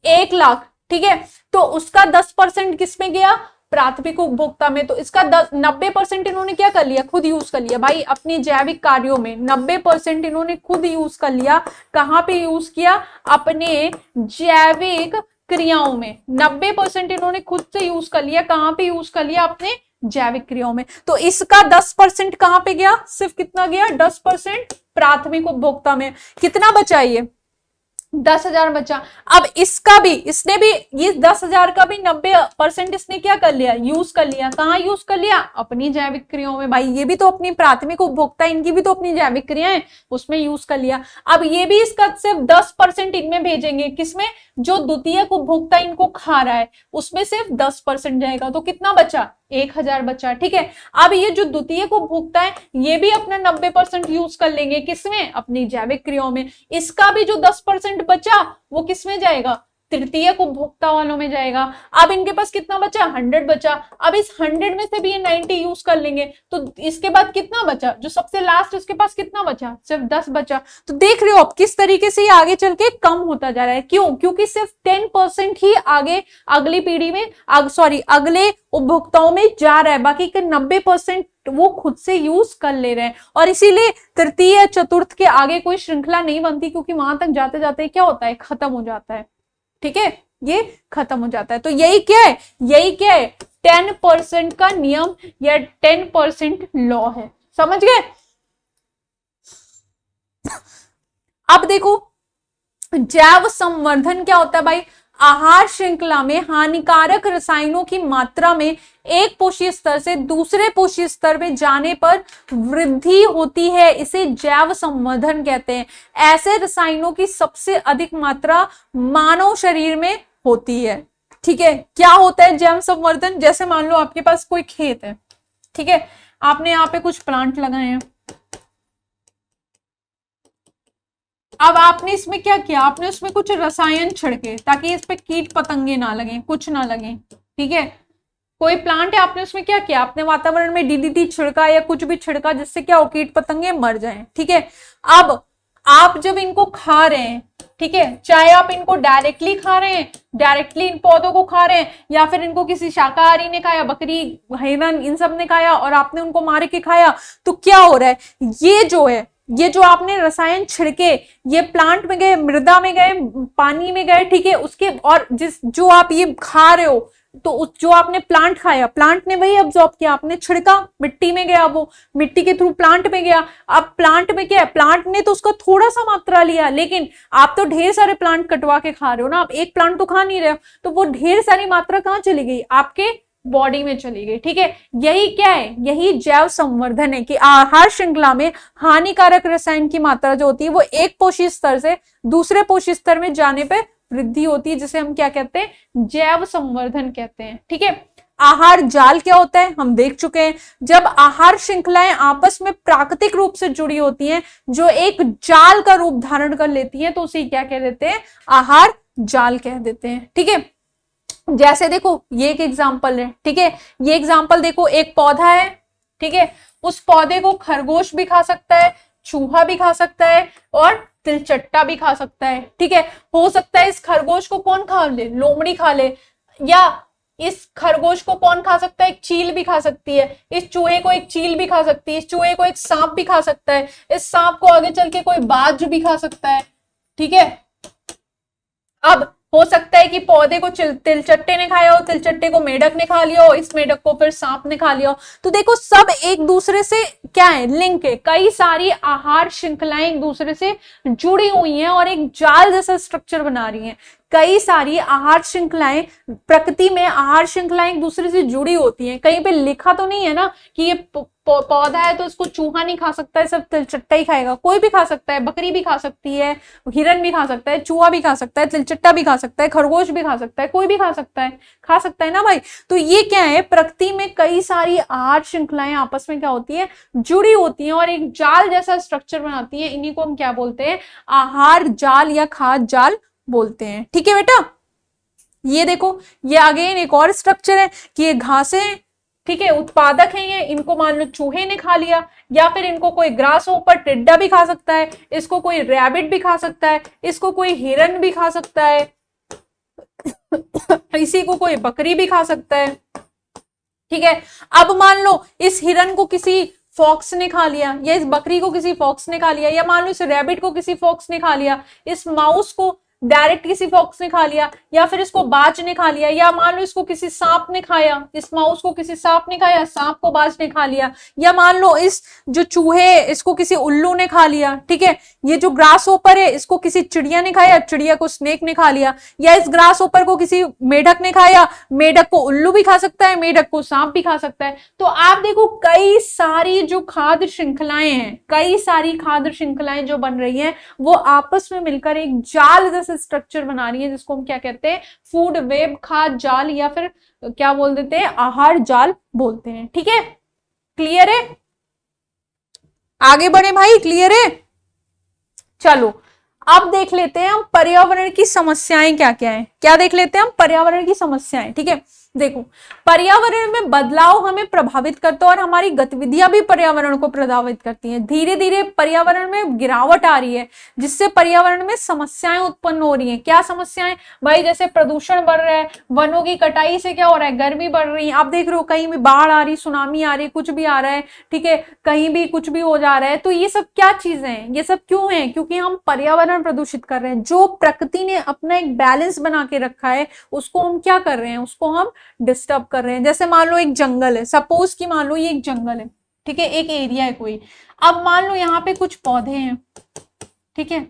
1,00,000। ठीक है, तो उसका 10% किस में गया, प्राथमिक उपभोक्ता में। तो इसका 90% इन्होंने क्या कर लिया, खुद यूज कर लिया। भाई अपनी जैविक कार्यों में 90% इन्होंने खुद यूज कर लिया। कहां पे यूज किया, अपने जैविक क्रियाओं में 90% इन्होंने खुद से यूज कर लिया। कहां पे यूज कर लिया, अपने जैविक क्रियाओं में। तो इसका 10% कहां पे गया, सिर्फ कितना गया, 10% प्राथमिक उपभोक्ता में। कितना बचा, ये 10,000 बचा। अब इसका भी, इसने भी ये 10,000 का भी 90% इसने क्या कर लिया, यूज कर लिया। कहाँ यूज कर लिया, अपनी जैविक क्रियाओं में। भाई ये भी तो अपनी प्राथमिक उपभोक्ता, इनकी भी तो अपनी जैविक क्रियाएं, उसमें यूज कर लिया। अब ये भी इसका सिर्फ 10% इनमें भेजेंगे, किसमें, जो द्वितीयक उपभोक्ता इनको खा रहा है उसमें सिर्फ 10% जाएगा। तो कितना बचा, 1,000 बचा। ठीक है, अब ये जो द्वितीयक उपभोक्ता है ये भी अपना 90% यूज कर लेंगे, किसमें, अपनी जैविक क्रियाओं में। इसका भी जो 10% बचा वो किसमें जाएगा, तृतीयक उपभोक्ता वालों में जाएगा। अब इनके पास कितना बचा, 100 बचा। अब इस 100 में से भी ये 90 यूज कर लेंगे, तो इसके बाद कितना बचा, जो सबसे लास्ट उसके पास कितना बचा, सिर्फ 10 बचा। तो देख रहे हो आप किस तरीके से ये आगे चल के कम होता जा रहा है। क्यों, क्योंकि सिर्फ 10% ही आगे अगली पीढ़ी में, सॉरी अगले उपभोक्ताओं में जा रहा है, बाकी के 90% वो खुद से यूज कर ले रहे हैं। और इसीलिए तृतीय चतुर्थ के आगे कोई श्रृंखला नहीं बनती, क्योंकि वहां तक जाते जाते क्या होता है, खत्म हो जाता है। ठीक है, ये खत्म हो जाता है। तो यही क्या है, यही क्या है, 10% का नियम या 10% लॉ है। समझ गए। अब देखो जैव संवर्धन क्या होता है भाई, आहार श्रृंखला में हानिकारक रसायनों की मात्रा में एक पोषी स्तर से दूसरे पोषी स्तर में जाने पर वृद्धि होती है, इसे जैव संवर्धन कहते हैं। ऐसे रसायनों की सबसे अधिक मात्रा मानव शरीर में होती है। ठीक है, क्या होता है जैव संवर्धन, जैसे मान लो आपके पास कोई खेत है, ठीक है, आपने यहाँ पे कुछ प्लांट लगाए हैं। अब आपने इसमें क्या किया, आपने उसमें कुछ रसायन छिड़के ताकि इस पे कीट पतंगे ना लगे, कुछ ना लगे। ठीक है, कोई प्लांट है, आपने उसमें क्या किया, आपने वातावरण में डीडीटी छिड़का या कुछ भी छिड़का जिससे क्या हो, कीट पतंगे मर जाएं। ठीक है, अब आप जब इनको खा रहे हैं, ठीक है, चाहे आप इनको डायरेक्टली खा रहे हैं, डायरेक्टली इन पौधों को खा रहे हैं, या फिर इनको किसी शाकाहारी ने खाया, बकरी, हिरन, इन सब ने खाया और आपने उनको मार के खाया, तो क्या हो रहा है, ये जो है, ये जो आपने रसायन छिड़के, ये प्लांट में गए, मृदा में गए, पानी में गए। ठीक है, उसके और जिस जो आप ये खा रहे हो, तो उस जो आपने प्लांट खाया, प्लांट ने वही अब्सॉर्ब किया, आपने छिड़का, मिट्टी में गया, वो मिट्टी के थ्रू प्लांट में गया। अब प्लांट में क्या है, प्लांट ने तो उसका थोड़ा सा मात्रा लिया, लेकिन आप तो ढेर सारे प्लांट कटवा के खा रहे हो ना, आप एक प्लांट तो खा नहीं रहे हो, तो वो ढेर सारी मात्रा कहाँ चली गई, आपके बॉडी में चली गई। ठीक है, यही क्या है, यही जैव संवर्धन है कि आहार श्रृंखला में हानिकारक रसायन की मात्रा जो होती है वो एक पोषी स्तर से दूसरे पोषी स्तर में जाने पर वृद्धि होती है, जिसे हम क्या कहते हैं, जैव संवर्धन कहते हैं। ठीक है, आहार जाल क्या होता है हम देख चुके हैं। जब आहार श्रृंखलाएं आपस में प्राकृतिक रूप से जुड़ी होती हैं, जो एक जाल का रूप धारण कर लेती हैं, तो उसे क्या कह देते हैं, आहार जाल कह देते हैं। ठीक है, जैसे देखो ये एक एग्जाम्पल है। ठीक है, ये एग्जाम्पल देखो, एक पौधा है, ठीक है, उस पौधे को खरगोश भी खा सकता है, चूहा भी खा सकता है और तिलचट्टा भी खा सकता है। ठीक है, हो सकता है इस खरगोश को कौन खा ले, लोमड़ी खा ले, या इस खरगोश को कौन खा सकता है, एक चील भी खा सकती है, इस चूहे को एक चील भी खा सकती है, इस चूहे को एक सांप भी खा सकता है, इस सांप को आगे चल के कोई बाज भी खा सकता है। ठीक है, अब हो सकता है कि पौधे को तिलचट्टे ने खाया हो, तिलचट्टे को मेढक ने खा लिया हो, इस मेढक को फिर सांप ने खा लिया हो। तो देखो सब एक दूसरे से क्या है, लिंक है, कई सारी आहार श्रृंखलाएं एक दूसरे से जुड़ी हुई हैं और एक जाल जैसा स्ट्रक्चर बना रही हैं। कई सारी आहार श्रृंखलाएं, प्रकृति में आहार श्रृंखलाएं एक दूसरे से जुड़ी होती हैं। कहीं पे लिखा तो नहीं है ना कि ये पौधा है तो इसको चूहा नहीं खा सकता है, सब तिलचट्टा ही खाएगा। कोई भी खा सकता है, बकरी भी खा सकती है, हिरन भी खा सकता है, चूहा भी खा सकता है, तिलचट्टा भी खा सकता है, खरगोश भी खा सकता है, कोई भी खा सकता है ना भाई। तो ये क्या है, प्रकृति में कई सारी आहार श्रृंखलाएं आपस में क्या होती है, जुड़ी होती हैं और एक जाल जैसा स्ट्रक्चर बनाती है। इन्हीं को हम क्या बोलते हैं, आहार जाल या खाद्य जाल बोलते हैं। ठीक है बेटा, ये देखो ये आगे एक और स्ट्रक्चर है कि ये घासें हैं, ठीक है, उत्पादक हैं ये, इनको मान लो चूहे ने खा लिया, या फिर इनको कोई ग्रास ऊपर टिड्डा भी खा सकता है, इसको कोई रैबिट भी खा सकता है, इसको कोई हिरन भी खा सकता है, इसी को कोई बकरी भी खा सकता है। ठीक है, अब मान लो इस हिरन को किसी फॉक्स ने खा लिया, या इस बकरी को किसी फॉक्स ने खा लिया, या मान लो इस रैबिट को किसी फॉक्स ने खा लिया, इस माउस को डायरेक्ट किसी फॉक्स ने खा लिया, या फिर इसको बाज ने खा लिया, या मान लो इसको किसी सांप ने खाया, इस माउस को किसी सांप ने खाया, सांप को बाज ने खा लिया, या मान लो इस जो चूहे इसको किसी उल्लू ने खा लिया, ठीक है। ये जो ग्रास ओपर है इसको किसी चिड़िया ने खाया, चिड़िया को स्नेक ने खा लिया, या इस ग्रास ओपर को किसी मेढक ने खाया, मेढक को उल्लू भी खा सकता है, मेढक को सांप भी खा सकता है। तो आप देखो कई सारी जो खाद्य श्रृंखलाएं हैं, कई सारी खाद्य श्रृंखलाएं जो बन रही हैं वो आपस में मिलकर एक जाल जैसे स्ट्रक्चर बना रही है, जिसको हम क्या कहते हैं, फूड वेब, खाद्य जाल, या फिर क्या बोल देते हैं, आहार जाल बोलते हैं। ठीक है, क्लियर है? आगे बढ़े भाई, क्लियर है? चलो अब देख लेते हैं हम पर्यावरण की समस्याएं क्या क्या है। क्या देख लेते हैं हम? पर्यावरण की समस्याएं। ठीक है, देखो पर्यावरण में बदलाव हमें प्रभावित करता है और हमारी गतिविधियां भी पर्यावरण को प्रभावित करती हैं। धीरे धीरे पर्यावरण में गिरावट आ रही है, जिससे पर्यावरण में समस्याएं उत्पन्न हो रही हैं। क्या समस्याएं भाई? जैसे प्रदूषण बढ़ रहा है, वनों की कटाई से क्या हो रहा है, गर्मी बढ़ रही है। आप देख रहे हो कहीं भी बाढ़ आ रही, सुनामी आ रही, कुछ भी आ रहा है, ठीक है, कहीं भी कुछ भी हो जा रहा है। तो ये सब क्या चीजें हैं? ये सब क्यों है? क्योंकि हम पर्यावरण प्रदूषित कर रहे हैं। जो प्रकृति ने अपना एक बैलेंस बना के रखा है उसको हम क्या कर रहे हैं, उसको हम डिस्टर्ब कर रहे हैं। जैसे मान लो एक जंगल है, सपोज कि मान लो ये एक जंगल है, ठीक है, एक एरिया है कोई। अब मान लो यहाँ पे कुछ पौधे हैं, ठीक है,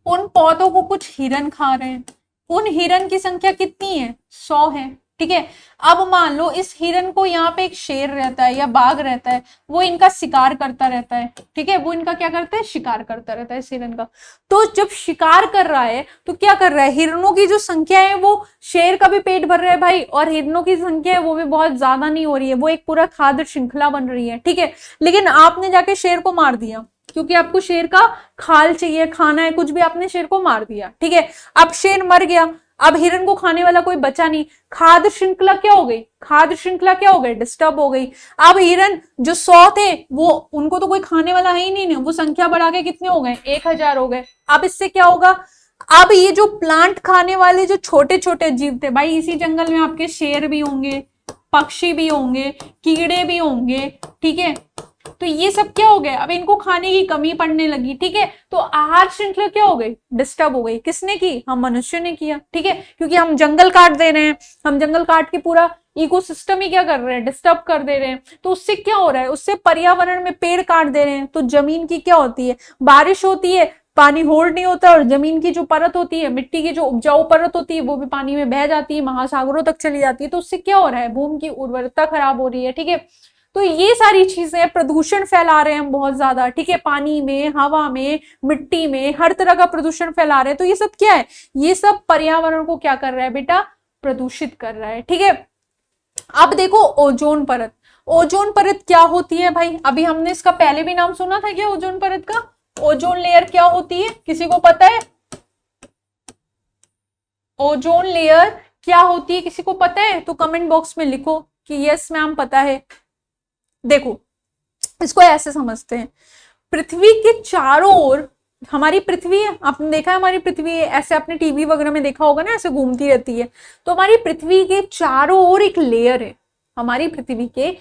उन पौधों को कुछ हिरन खा रहे हैं। उन हिरन की संख्या कितनी है? 100 है, ठीक है। अब मान लो इस हिरन को यहाँ पे एक शेर रहता है या बाघ रहता है, वो इनका शिकार करता रहता है, ठीक है, वो इनका क्या करता है, शिकार करता रहता है इस हिरन का। तो जब शिकार कर रहा है तो क्या कर रहा है, हिरनों की जो संख्या है वो, शेर का भी पेट भर रहा है भाई, और हिरनों की संख्या है वो भी बहुत ज्यादा नहीं हो रही है, वो एक पूरा खाद्य श्रृंखला बन रही है, ठीक है। लेकिन आपने जाके शेर को मार दिया, क्योंकि आपको शेर का खाल चाहिए, खाना है, कुछ भी, आपने शेर को मार दिया, ठीक है। अब शेर मर गया, अब हिरन को खाने वाला कोई बचा नहीं, खाद्य श्रृंखला क्या हो गई, खाद्य श्रृंखला क्या हो गई, डिस्टर्ब हो गई। अब हिरन जो 100 थे वो, उनको तो कोई खाने वाला है ही नहीं, वो संख्या बढ़ा के कितने हो गए, 1000 हो गए। अब इससे क्या होगा, अब ये जो प्लांट खाने वाले जो छोटे छोटे जीव थे भाई, इसी जंगल में आपके शेर भी होंगे, पक्षी भी होंगे, कीड़े भी होंगे, ठीक है। तो ये सब क्या हो गया, अब इनको खाने की कमी पड़ने लगी, ठीक है। तो आहार श्रृंखला क्या हो गई, डिस्टर्ब हो गई। किसने की? हम मनुष्य ने किया, ठीक है, क्योंकि हम जंगल काट दे रहे हैं, हम जंगल काट के पूरा इकोसिस्टम ही क्या कर रहे हैं, डिस्टर्ब कर दे रहे हैं। तो उससे क्या हो रहा है, उससे पर्यावरण में पेड़ काट दे रहे हैं, तो जमीन की क्या होती है, बारिश होती है, पानी होल्ड नहीं होता, और जमीन की जो परत होती है, मिट्टी की जो उपजाऊ परत होती है, वो भी पानी में बह जाती है, महासागरों तक चली जाती है। तो उससे क्या हो रहा है, भूमि की उर्वरता खराब हो रही है, ठीक है। तो ये सारी चीजें, प्रदूषण फैला रहे हैं हम बहुत ज्यादा, ठीक है, पानी में, हवा में, मिट्टी में, हर तरह का प्रदूषण फैला रहे हैं। तो ये सब क्या है, ये सब पर्यावरण को क्या कर रहा है बेटा, प्रदूषित कर रहा है, ठीक है। अब देखो ओजोन परत, ओजोन परत क्या होती है भाई? अभी हमने इसका पहले भी नाम सुना था क्या, ओजोन परत का? ओजोन लेयर क्या होती है, किसी को पता है? ओजोन लेयर क्या होती है, किसी को पता है? तो कमेंट बॉक्स में लिखो कि यस मैम पता है। देखो इसको ऐसे समझते हैं, पृथ्वी के चारों ओर, हमारी पृथ्वी है, आपने देखा है हमारी पृथ्वी ऐसे, अपने टीवी वगैरह में देखा होगा ना, ऐसे घूमती रहती है। तो हमारी पृथ्वी के चारों ओर एक लेयर है, हमारी पृथ्वी के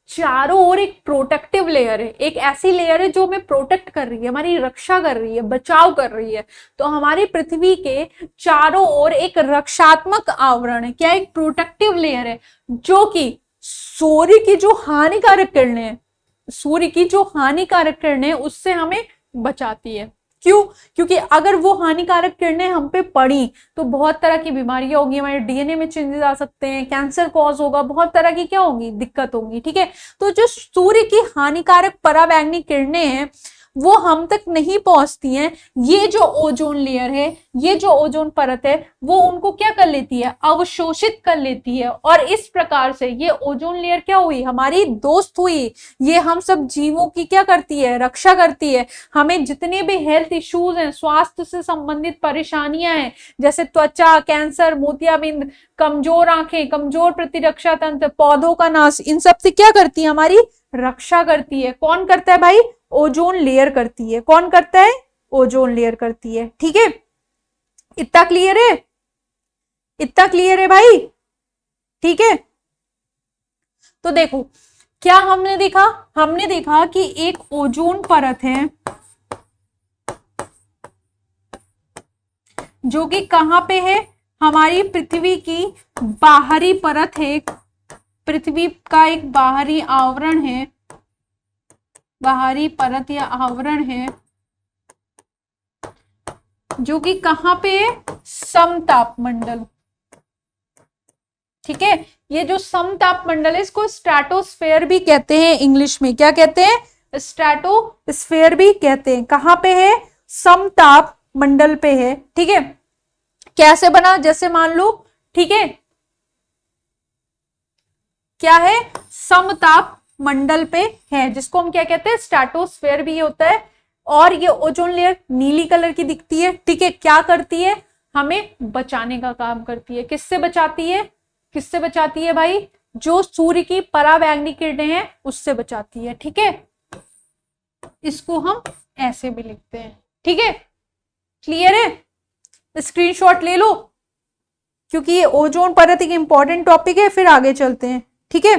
चारों ओर एक प्रोटेक्टिव लेयर है, एक ऐसी लेयर है जो हमें प्रोटेक्ट कर रही है, हमारी रक्षा कर रही है, बचाव कर रही है। तो हमारी पृथ्वी के चारों ओर एक रक्षात्मक आवरण है, क्या, एक प्रोटेक्टिव लेयर है, जो कि सूर्य की जो हानिकारक किरणें हैं, सूर्य की जो हानिकारक किरणें उससे हमें बचाती है। क्यों? क्योंकि अगर वो हानिकारक किरणें हम पे पड़ी तो बहुत तरह की बीमारियां होंगी, हमारे डीएनए में चेंजेस आ सकते हैं, कैंसर कॉज होगा, बहुत तरह की क्या होंगी, दिक्कत होंगी, ठीक है। तो जो सूर्य की हानिकारक पराबैंगनी किरणें हैं वो हम तक नहीं पहुंचती हैं। ये जो ओजोन लेयर है, ये जो ओजोन परत है, वो उनको क्या कर लेती है, अवशोषित कर लेती है। और इस प्रकार से ये ओजोन लेयर क्या हुई, हमारी दोस्त हुई। ये हम सब जीवों की क्या करती है, रक्षा करती है। हमें जितने भी हेल्थ इश्यूज हैं, स्वास्थ्य से संबंधित परेशानियां हैं, जैसे त्वचा, कैंसर, मोतियाबिंद, कमजोर आंखें, कमजोर प्रतिरक्षा तंत्र, पौधों का नाश, इन सब से क्या करती है, हमारी रक्षा करती है। कौन करता है भाई, ओजोन लेयर करती है। कौन करता है, ओजोन लेयर करती है, ठीक है। इतना क्लियर है, इतना क्लियर है भाई, ठीक है। तो देखो क्या हमने देखा, हमने देखा कि एक ओजोन परत है, जो कि कहाँ पे है, हमारी पृथ्वी की बाहरी परत है, पृथ्वी का एक बाहरी आवरण है, बाहरी परत या आवरण है, जो कि कहाँ पे है, समताप मंडल। ठीक है, ये जो समताप मंडल है इसको स्ट्रेटोस्फेयर भी कहते हैं, इंग्लिश में क्या कहते हैं, स्ट्रेटोस्फेयर भी कहते हैं। कहां पे है, समताप मंडल पे है। ठीक है, कैसे बना, जैसे मान लो, ठीक है, क्या है, समताप मंडल पे है, जिसको हम क्या कहते हैं, स्ट्रेटोस्फेयर भी होता है। और ये ओजोन लेयर नीली कलर की दिखती है। ठीक है, क्या करती है, हमें बचाने का काम करती है। किससे बचाती है, किससे बचाती है भाई, जो सूर्य की पराबैंगनी किरणें हैं उससे बचाती है। ठीक है, इसको हम ऐसे भी लिखते हैं। ठीक है, क्लियर है, स्क्रीनशॉट ले लो, क्योंकि ये ओजोन परत एक इंपॉर्टेंट टॉपिक है। फिर आगे चलते हैं। ठीक है,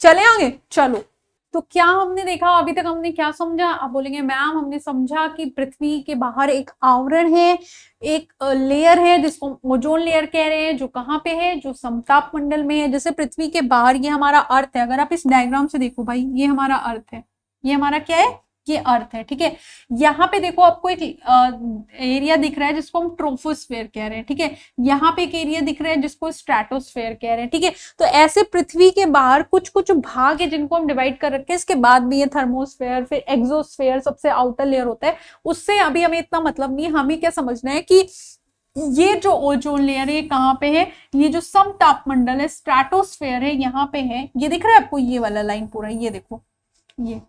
चले आगे, चलो। तो क्या हमने देखा अभी तक, हमने क्या समझा, आप बोलेंगे मैम हमने समझा कि पृथ्वी के बाहर एक आवरण है, एक लेयर है जिसको ओजोन लेयर कह रहे हैं, जो कहाँ पे है, जो समताप मंडल में है। जैसे पृथ्वी के बाहर ये हमारा अर्थ है, अगर आप इस डायग्राम से देखो भाई, ये हमारा अर्थ है, ये हमारा क्या है, ये अर्थ है। ठीक है, यहाँ पे देखो आपको एक एरिया दिख रहा है जिसको हम ट्रोपोस्फेयर कह रहे हैं। ठीक है, यहाँ पे एक एरिया दिख रहा है जिसको स्ट्रेटोस्फेयर कह रहे हैं। ठीक है, तो ऐसे पृथ्वी के बाहर कुछ कुछ भाग है जिनको हम डिवाइड कर रखे हैं। इसके बाद भी ये थर्मोस्फेयर, फिर एक्सोस्फेयर, सबसे आउटर लेयर होता है, उससे अभी हमें इतना मतलब नहीं है। हमें क्या समझना है कि ये जो ओजोन लेयर है कहाँ पे है, ये जो समताप मंडल है, स्ट्रेटोस्फेयर है, यहाँ पे है। ये दिख रहा है आपको, ये वाला लाइन पूरा, ये देखो, ये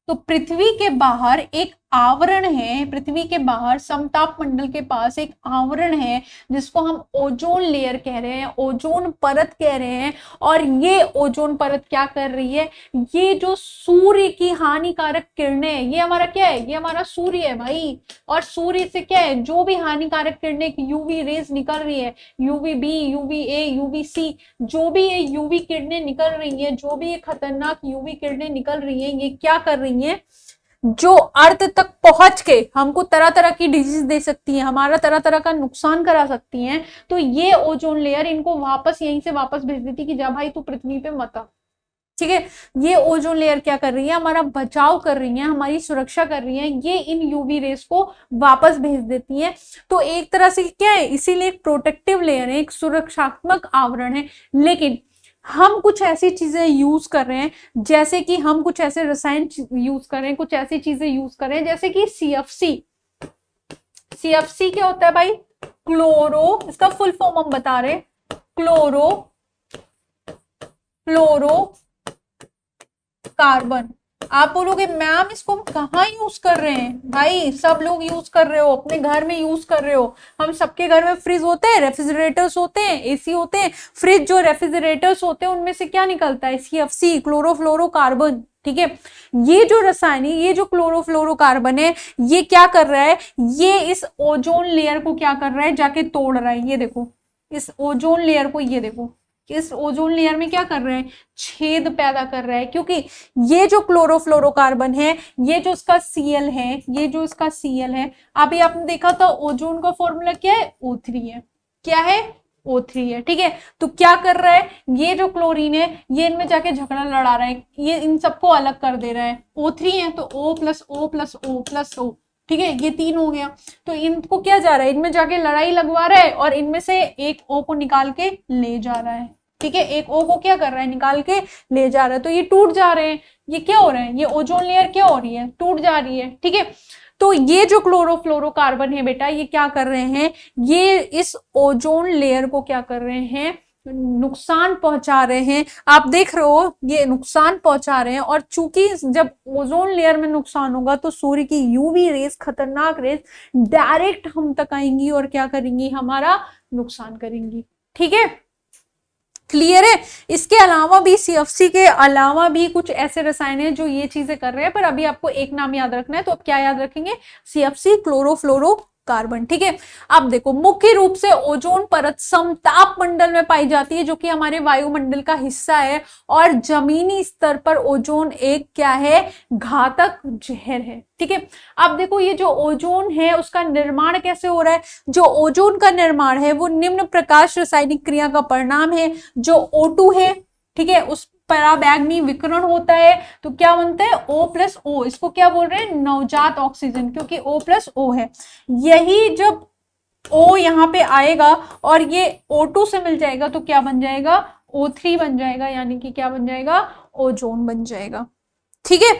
तो पृथ्वी के बाहर एक आवरण है, पृथ्वी के बाहर समताप मंडल के पास एक आवरण है जिसको हम ओजोन लेयर कह रहे हैं, ओजोन परत कह रहे हैं। और ये ओजोन परत क्या कर रही है, ये जो सूर्य की हानिकारक किरणें, ये हमारा क्या है, ये हमारा सूर्य है भाई। और सूर्य से क्या है, जो भी हानिकारक किरणें, यूवी रेज निकल रही है, UV B, UV A, UV C, जो भी ये यूवी किरणें निकल रही है, जो भी ये खतरनाक यूवी किरणें निकल रही है, ये क्या कर रही है, जो अर्थ तक पहुंच के हमको तरह तरह की डिजीज दे सकती है, हमारा तरह तरह का नुकसान करा सकती हैं। तो ये ओजोन लेयर इनको वापस यहीं से वापस भेज देती कि जा भाई तू पृथ्वी पे मत आ। ठीक है, ये ओजोन लेयर क्या कर रही है, हमारा बचाव कर रही है, हमारी सुरक्षा कर रही है, ये इन यूवी रेस को वापस भेज देती है। तो एक तरह से क्या है, इसीलिए एक प्रोटेक्टिव लेयर है, एक सुरक्षात्मक आवरण है। लेकिन हम कुछ ऐसी चीजें यूज कर रहे हैं, जैसे कि हम कुछ ऐसे रसायन यूज कर रहे हैं, कुछ ऐसी चीजें यूज कर रहे हैं, जैसे कि सीएफसी। सीएफसी क्या होता है भाई, क्लोरो, इसका फुल फॉर्म हम बता रहे हैं, क्लोरो फ्लोरो कार्बन। आप बोलोगे मैम इसको हम कहाँ यूज कर रहे हैं, भाई सब लोग यूज कर रहे हो, अपने घर में यूज कर रहे हो। हम सबके घर में फ्रिज होते हैं, रेफ्रिजरेटर्स होते हैं, एसी होते हैं। फ्रिज जो रेफ्रिजरेटर्स होते हैं उनमें से क्या निकलता है, सीएफसी, क्लोरोफ्लोरोकार्बन। ठीक है, ये जो रसायन है, ये जो क्लोरोफ्लोरोकार्बन है, ये क्या कर रहा है, ये इस ओजोन लेयर को क्या कर रहा है, जाके तोड़ रहा है। ये देखो इस ओजोन लेयर को, ये देखो इस ओजोन लेयर में क्या कर रहे हैं, छेद पैदा कर रहा है। क्योंकि ये जो क्लोरोफ्लोरोकार्बन है, ये जो इसका Cl है, ये जो इसका Cl है, अभी आपने देखा था ओजोन का फॉर्मूला क्या है, O3 है। क्या है, O3 है। ठीक है, तो क्या कर रहा है, ये जो क्लोरीन है ये इनमें जाके झगड़ा लड़ा रहा है, ये इन सबको अलग कर दे रहा है। O3 है तो O plus O plus O plus O। ठीक है, ये 3 हो गया। तो इनको क्या जा रहा है, इनमें जाके लड़ाई लगवा रहा है और इनमें से एक O को निकाल के ले जा रहा है। ठीक है, एक O को क्या कर रहा है, निकाल के ले जा रहा है। तो ये टूट जा रहे हैं, ये क्या हो रहा है, ये ओजोन लेयर क्या हो रही है, टूट जा रही है। ठीक है, तो ये जो क्लोरोफ्लोरोकार्बन है बेटा, ये क्या कर रहे हैं, ये इस ओजोन लेयर को क्या कर रहे हैं, नुकसान पहुंचा रहे हैं। आप देख रहे हो ये नुकसान पहुंचा रहे हैं। और चूंकि जब ओजोन लेयर में नुकसान होगा तो सूर्य की यूवी रेस, खतरनाक रेस डायरेक्ट हम तक आएंगी और क्या करेंगी, हमारा नुकसान करेंगी। ठीक है, क्लियर है। इसके अलावा भी, सीएफसी के अलावा भी कुछ ऐसे रसायन हैं जो ये चीजें कर रहे हैं, पर अभी आपको एक नाम याद रखना है। तो अब क्या याद रखेंगे, सीएफसी, क्लोरोफ्लोरो कार्बन। ठीक है, अब देखो मुख्य रूप से ओजोन परत समताप मंडल में पाई जाती है, जो कि हमारे वायुमंडल का हिस्सा है, और जमीनी स्तर पर ओजोन एक क्या है, घातक जहर है। ठीक है, अब देखो ये जो ओजोन है उसका निर्माण कैसे हो रहा है। जो ओजोन का निर्माण है वो निम्न प्रकाश रासायनिक क्रिया का परिणाम है। जो O2 है, ठीक है, उस पराबैंगनी विकिरण होता है तो क्या बनता है O+O। इसको क्या बोल रहे हैं, नवजात ऑक्सीजन, क्योंकि O+O है। यही जब O यहाँ पे आएगा और ये O2 से मिल जाएगा तो क्या बन जाएगा, O3 बन जाएगा, यानी कि क्या बन जाएगा, ओजोन बन जाएगा। ठीक है,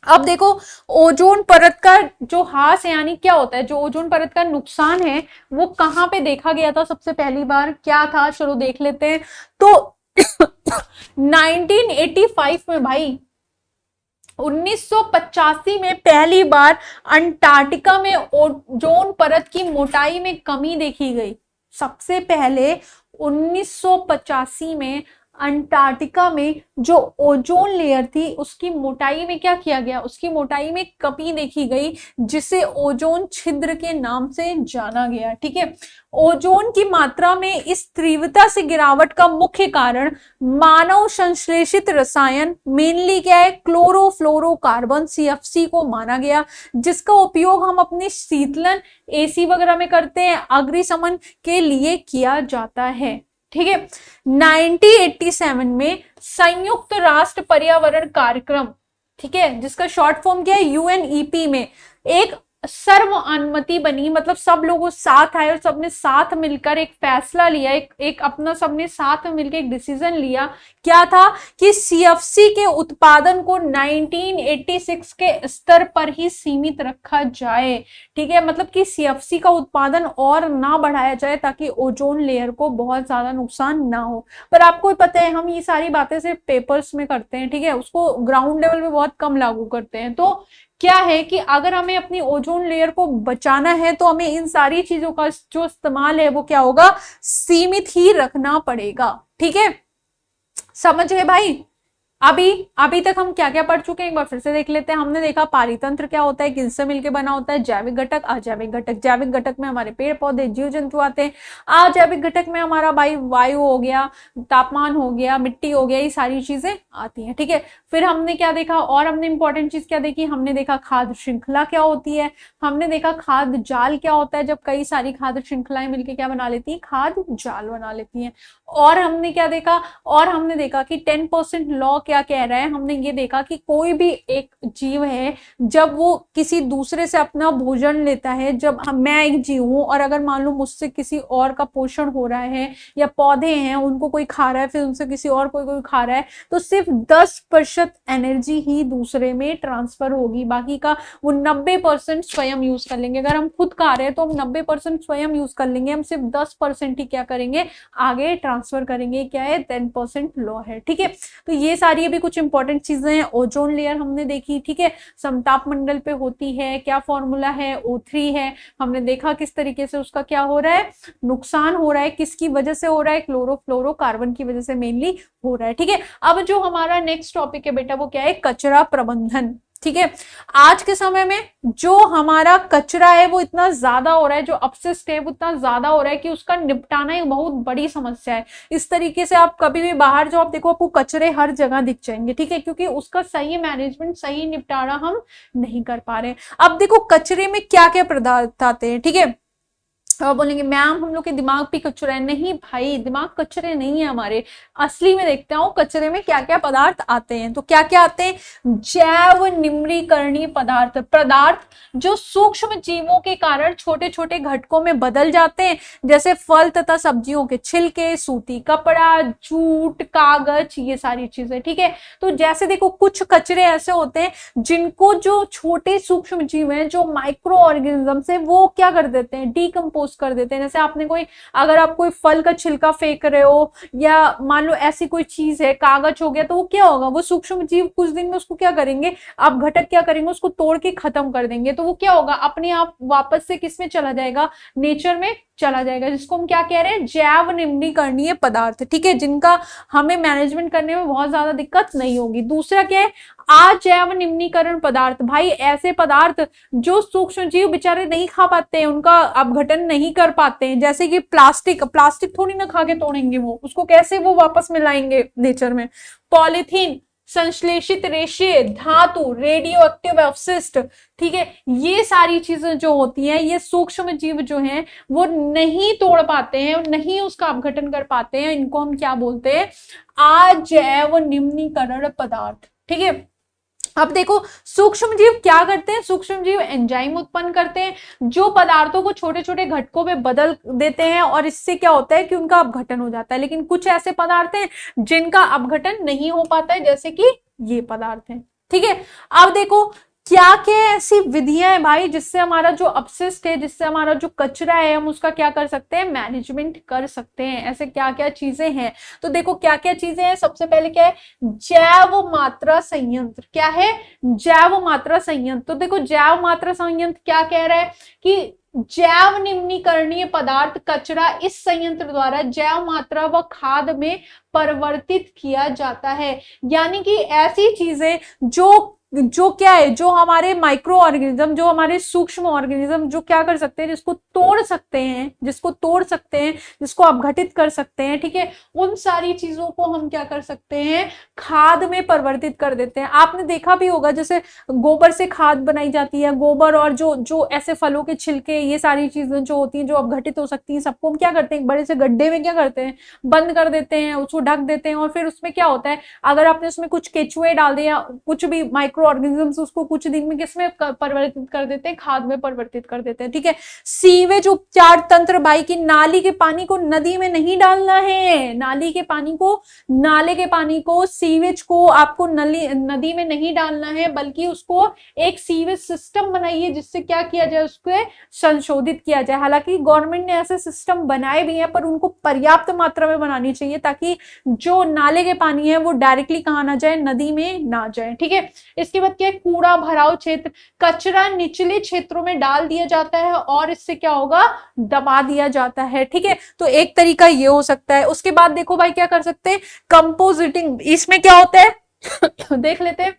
अब देखो ओजोन परत का जो ह्रास है, यानी क्या होता है, जो ओजोन परत का नुकसान है वो कहां पे देखा गया था सबसे पहली बार, क्या था, चलो देख लेते हैं। तो 1985 में भाई, 1985 में पहली बार अंटार्कटिका में ओजोन परत की मोटाई में कमी देखी गई। सबसे पहले 1985 में अंटार्कटिका में जो ओजोन लेयर थी उसकी मोटाई में क्या किया गया, उसकी मोटाई में कमी देखी गई, जिसे ओजोन छिद्र के नाम से जाना गया। ठीक है, ओजोन की मात्रा में इस तीव्रता से गिरावट का मुख्य कारण मानव संश्लेषित रसायन मेनली क्या है, क्लोरोफ्लोरोकार्बन CFC को माना गया, जिसका उपयोग हम अपने शीतलन AC वगैरह में करते हैं, अग्निशमन के लिए किया जाता है। ठीक है, 1987 में संयुक्त राष्ट्र पर्यावरण कार्यक्रम, ठीक है, जिसका शॉर्ट फॉर्म क्या है, UNEP में एक सर्वसम्मति बनी, मतलब सब लोगों साथ आए और सबने साथ मिलकर एक फैसला लिया, एक अपना सबने साथ में मिलकर एक डिसीजन लिया। क्या था कि CFC के उत्पादन को 1986 के स्तर पर ही सीमित रखा जाए। ठीक है, मतलब कि CFC का उत्पादन और ना बढ़ाया जाए ताकि ओजोन लेयर को बहुत ज्यादा नुकसान ना हो। पर आपको पता है हम ये सारी बातें सिर्फ पेपर्स में करते हैं, ठीक है, उसको ग्राउंड लेवल पे बहुत कम लागू करते हैं। तो क्या है कि अगर हमें अपनी ओजोन लेयर को बचाना है तो हमें इन सारी चीजों का जो इस्तेमाल है वो क्या होगा, सीमित ही रखना पड़ेगा। ठीक है, समझ गए भाई। अभी तक हम क्या क्या पढ़ चुके हैं एक बार फिर से देख लेते हैं। हमने देखा पारितंत्र क्या होता है, किससे मिलकर बना होता है, जैविक घटक, अजैविक घटक। जैविक घटक में हमारे पेड़ पौधे जीव जंतु आते हैं। अजैविक घटक में हमारा वायु हो गया, तापमान हो गया, मिट्टी हो गया, ये सारी चीजें आती हैं। ठीक है, फिर हमने क्या देखा, और हमने इंपॉर्टेंट चीज क्या देखी, हमने देखा खाद्य श्रृंखला क्या होती है, हमने देखा खाद्य जाल क्या होता है, जब कई सारी खाद्य श्रृंखलाएं मिलकर क्या बना लेती है, खाद्य जाल बना लेती हैं। और हमने क्या देखा, और हमने देखा कि 10% लॉ क्या कह रहा है, हमने ये देखा कि कोई भी एक जीव है जब वो किसी दूसरे से अपना भोजन लेता है, जब मैं एक जीव हूं और अगर मान लो मुझसे किसी और का पोषण हो रहा है, या पौधे हैं उनको कोई खा रहा है, फिर उनसे किसी और कोई खा रहा है, तो सिर्फ 10% एनर्जी ही दूसरे में ट्रांसफर होगी, बाकी का वो 90% स्वयं यूज कर लेंगे। अगर हम खुद खा रहे हैं तो हम 90% स्वयं यूज कर लेंगे, हम सिर्फ 10% ही क्या करेंगे, आगे ट्रांसफर करेंगे। क्या है, 10% लॉ है। ठीक है, तो ये सारी अभी कुछ इंपॉर्टेंट चीजें हैं। ओजोन लेयर हमने देखी, ठीक है, समताप मंडल पे होती है, क्या फॉर्मूला है, O3 है। हमने देखा किस तरीके से उसका क्या हो रहा है, नुकसान हो रहा है, किसकी वजह से हो रहा है, क्लोरोफ्लोरोकार्बन की वजह से मेनली हो रहा है। ठीक है, अब जो हमारा नेक्स्ट टॉपिक है बेटा वो क्या है, कचरा प्रबंधन। ठीक है, आज के समय में जो हमारा कचरा है वो इतना ज्यादा हो रहा है, जो अपशिष्ट है वो इतना ज्यादा हो रहा है कि उसका निपटाना एक बहुत बड़ी समस्या है। इस तरीके से आप कभी भी बाहर जाओ, आप देखो आपको कचरे हर जगह दिख जाएंगे। ठीक है, क्योंकि उसका सही मैनेजमेंट, सही निपटारा हम नहीं कर पा रहे। अब देखो कचरे में क्या क्या पदार्थ आते हैं। ठीक है, बोलेंगे मैम हम लोग के दिमाग पे कचरा है। नहीं भाई, दिमाग कचरे नहीं है हमारे, असली में देखते हो कचरे में क्या क्या पदार्थ आते हैं। तो क्या क्या आते हैं, जैव निम्रीकरणीय पदार्थ, पदार्थ जो सूक्ष्म जीवों के कारण छोटे छोटे घटकों में बदल जाते हैं, जैसे फल तथा सब्जियों के छिलके, सूती कपड़ा, जूट, कागज, ये सारी चीजें। ठीक है, तो जैसे देखो कुछ कचरे ऐसे होते हैं जिनको जो छोटे सूक्ष्म जीव हैं, जो माइक्रो ऑर्गेनिज्म है, वो क्या कर देते हैं, डिकम्पोज डिकम्पोज कर देते हैं। जैसे आपने कोई, अगर आप कोई फल का छिलका फेंक रहे हो या मान लो ऐसी कोई चीज है, कागज हो गया, तो वो क्या होगा, वो सूक्ष्म जीव कुछ दिन में उसको क्या करेंगे, आप घटक क्या करेंगे, उसको तोड़ के खत्म कर देंगे। तो वो क्या होगा, अपने आप वापस से किस में चला जाएगा, नेचर में चला जाएगा, जिसको हम क्या कह रहे हैं, जैव निम्नीकरणीय पदार्थ। ठीक है, जिनका हमें मैनेजमेंट करने में बहुत ज्यादा दिक्कत नहीं होगी। दूसरा क्या है, अजैव निम्नीकरण पदार्थ। भाई ऐसे पदार्थ जो सूक्ष्म जीव बेचारे नहीं खा पाते हैं, उनका अपघटन नहीं कर पाते हैं, जैसे कि प्लास्टिक। प्लास्टिक थोड़ी ना खा के तोड़ेंगे, वो उसको कैसे वो वापस मिलाएंगे नेचर में। पॉलीथीन, संश्लेषित रेशे, धातु, रेडियो एक्टिव अवशिष्ट, ठीक है, ये सारी चीजें जो होती हैं, ये सूक्ष्म जीव जो हैं वो नहीं तोड़ पाते हैं, नहीं उसका अपघटन कर पाते हैं। इनको हम क्या बोलते हैं, अजैव निम्नीकरण पदार्थ। ठीक है, अब देखो सूक्ष्म जीव क्या करते हैं, सूक्ष्म जीव एंजाइम उत्पन्न करते हैं जो पदार्थों को छोटे छोटे घटकों में बदल देते हैं, और इससे क्या होता है कि उनका अपघटन हो जाता है। लेकिन कुछ ऐसे पदार्थ हैं जिनका अपघटन नहीं हो पाता है, जैसे कि ये पदार्थ हैं। ठीक है, अब देखो क्या क्या ऐसी विधियां हैं भाई जिससे हमारा जो अपशिष्ट है, जिससे हमारा जो कचरा है, हम उसका क्या कर सकते हैं, मैनेजमेंट कर सकते हैं। ऐसे क्या क्या चीजें हैं, तो देखो क्या क्या चीजें हैं। सबसे पहले क्या है, जैव मात्रा संयंत्र। क्या है, जैव मात्रा संयंत्र। तो देखो जैव मात्रा संयंत्र क्या कह रहा है कि जैव निम्नीकरणीय पदार्थ कचरा इस संयंत्र द्वारा जैव मात्रा व खाद में परिवर्तित किया जाता है। यानी कि ऐसी चीजें जो क्या है, जो हमारे माइक्रो ऑर्गेनिज्म, जो हमारे सूक्ष्म ऑर्गेनिज्म जो क्या कर सकते हैं, जिसको तोड़ सकते हैं, जिसको अपघटित कर सकते हैं। ठीक है, उन सारी चीजों को हम क्या कर सकते हैं, खाद में परिवर्तित कर देते हैं। आपने देखा भी होगा जैसे गोबर से खाद बनाई जाती है, गोबर और जो ऐसे फलों के छिलके, ये सारी चीजें जो होती हैं जो अपघटित हो सकती हैं, सबको हम क्या करते हैं, एक बड़े से गड्ढे में क्या करते हैं, बंद कर देते हैं, उसको ढक देते हैं। और फिर उसमें क्या होता है, अगर आपने उसमें कुछ केचुए डाल दिए या कुछ भी माइक्रो ऑर्गेनिजम्स, उसको कुछ दिन में किसमें परिवर्तित कर देते हैं, खाद में परिवर्तित कर देते हैं। ठीक है, सीवेज उपचार तंत्र। भाई की नाली के पानी को नदी में नहीं डालना है, नाले के पानी को सीवेज को आपको नदी में नहीं डालना है, बल्कि उसको एक सीवेज सिस्टम बनाइए जिससे क्या किया जाए, उसको संशोधित किया जाए। हालांकि गवर्नमेंट ने ऐसे सिस्टम बनाए भी हैं, पर उनको पर्याप्त मात्रा में बनानी चाहिए ताकि जो नाले के पानी है वो डायरेक्टली कहाँ ना जाए, नदी में ना जाए। ठीक है, इसके बाद क्या है, कूड़ा भराव क्षेत्र। कचरा निचले क्षेत्रों में डाल दिया जाता है और इससे क्या होगा, दबा दिया जाता है। ठीक है, तो एक तरीका ये हो सकता है। उसके बाद देखो भाई क्या कर सकते हैं, कंपोजिटिंग। इसमें क्या होता है देख लेते हैं।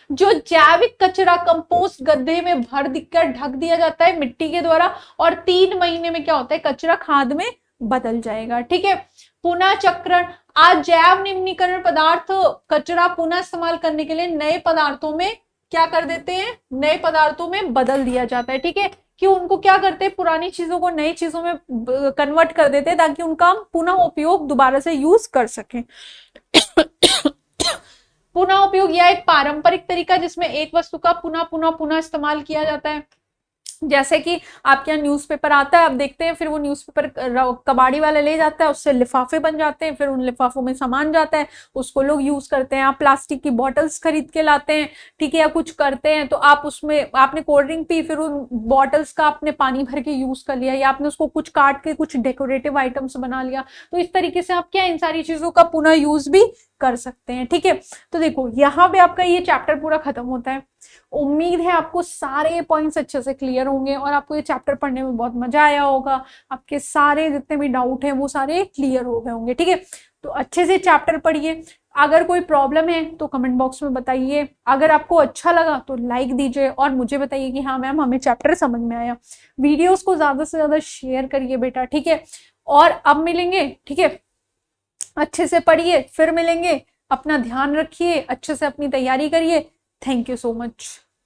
जो जैविक कचरा कंपोस्ट गड्ढे में भर दिखकर ढक दिया जाता है मिट्टी के द्वारा, और 3 महीने में क्या होता है, कचरा खाद में बदल जाएगा। ठीक है, पुनः चक्रण। अजैव निम्नीकरण पदार्थ कचरा पुनः इस्तेमाल करने के लिए नए पदार्थों में क्या कर देते हैं, नए पदार्थों में बदल दिया जाता है। ठीक है, कि उनको क्या करते हैं, पुरानी चीजों को नई चीजों में कन्वर्ट कर देते हैं ताकि उनका हम पुनः उपयोग दोबारा से यूज कर सकें। पुनः उपयोग यह एक पारंपरिक तरीका जिसमें एक वस्तु का पुनः इस्तेमाल किया जाता है। जैसे कि आपके यहाँ न्यूज़पेपर आता है, आप देखते हैं, फिर वो न्यूज़पेपर कबाड़ी वाला ले जाता है, उससे लिफाफे बन जाते हैं, फिर उन लिफाफों में सामान जाता है, उसको लोग यूज करते हैं। आप प्लास्टिक की बॉटल्स खरीद के लाते हैं, ठीक है, या कुछ करते हैं, तो आप उसमें आपने कोल्ड ड्रिंक पी, फिर उन बॉटल्स का आपने पानी भर के यूज कर लिया, या आपने उसको कुछ काट के कुछ डेकोरेटिव आइटम्स बना लिया। तो इस तरीके से आप क्या इन सारी चीजों का पुनः यूज भी कर सकते हैं। ठीक है, तो देखो यहाँ पे आपका ये चैप्टर पूरा खत्म होता है। उम्मीद है आपको सारे पॉइंट्स अच्छे से क्लियर होंगे और आपको ये चैप्टर पढ़ने में बहुत मजा आया होगा। आपके सारे जितने भी डाउट हैं वो सारे क्लियर हो गए होंगे। ठीक है, तो अच्छे से चैप्टर पढ़िए। अगर कोई प्रॉब्लम है तो कमेंट बॉक्स में बताइए। अगर आपको अच्छा लगा तो लाइक दीजिए और मुझे बताइए कि हाँ मैम हमें चैप्टर समझ में आया। वीडियोस को ज्यादा से ज्यादा शेयर करिए बेटा। ठीक है, और अब मिलेंगे। ठीक है, अच्छे से पढ़िए, फिर मिलेंगे। अपना ध्यान रखिए, अच्छे से अपनी तैयारी करिए। Thank you so much.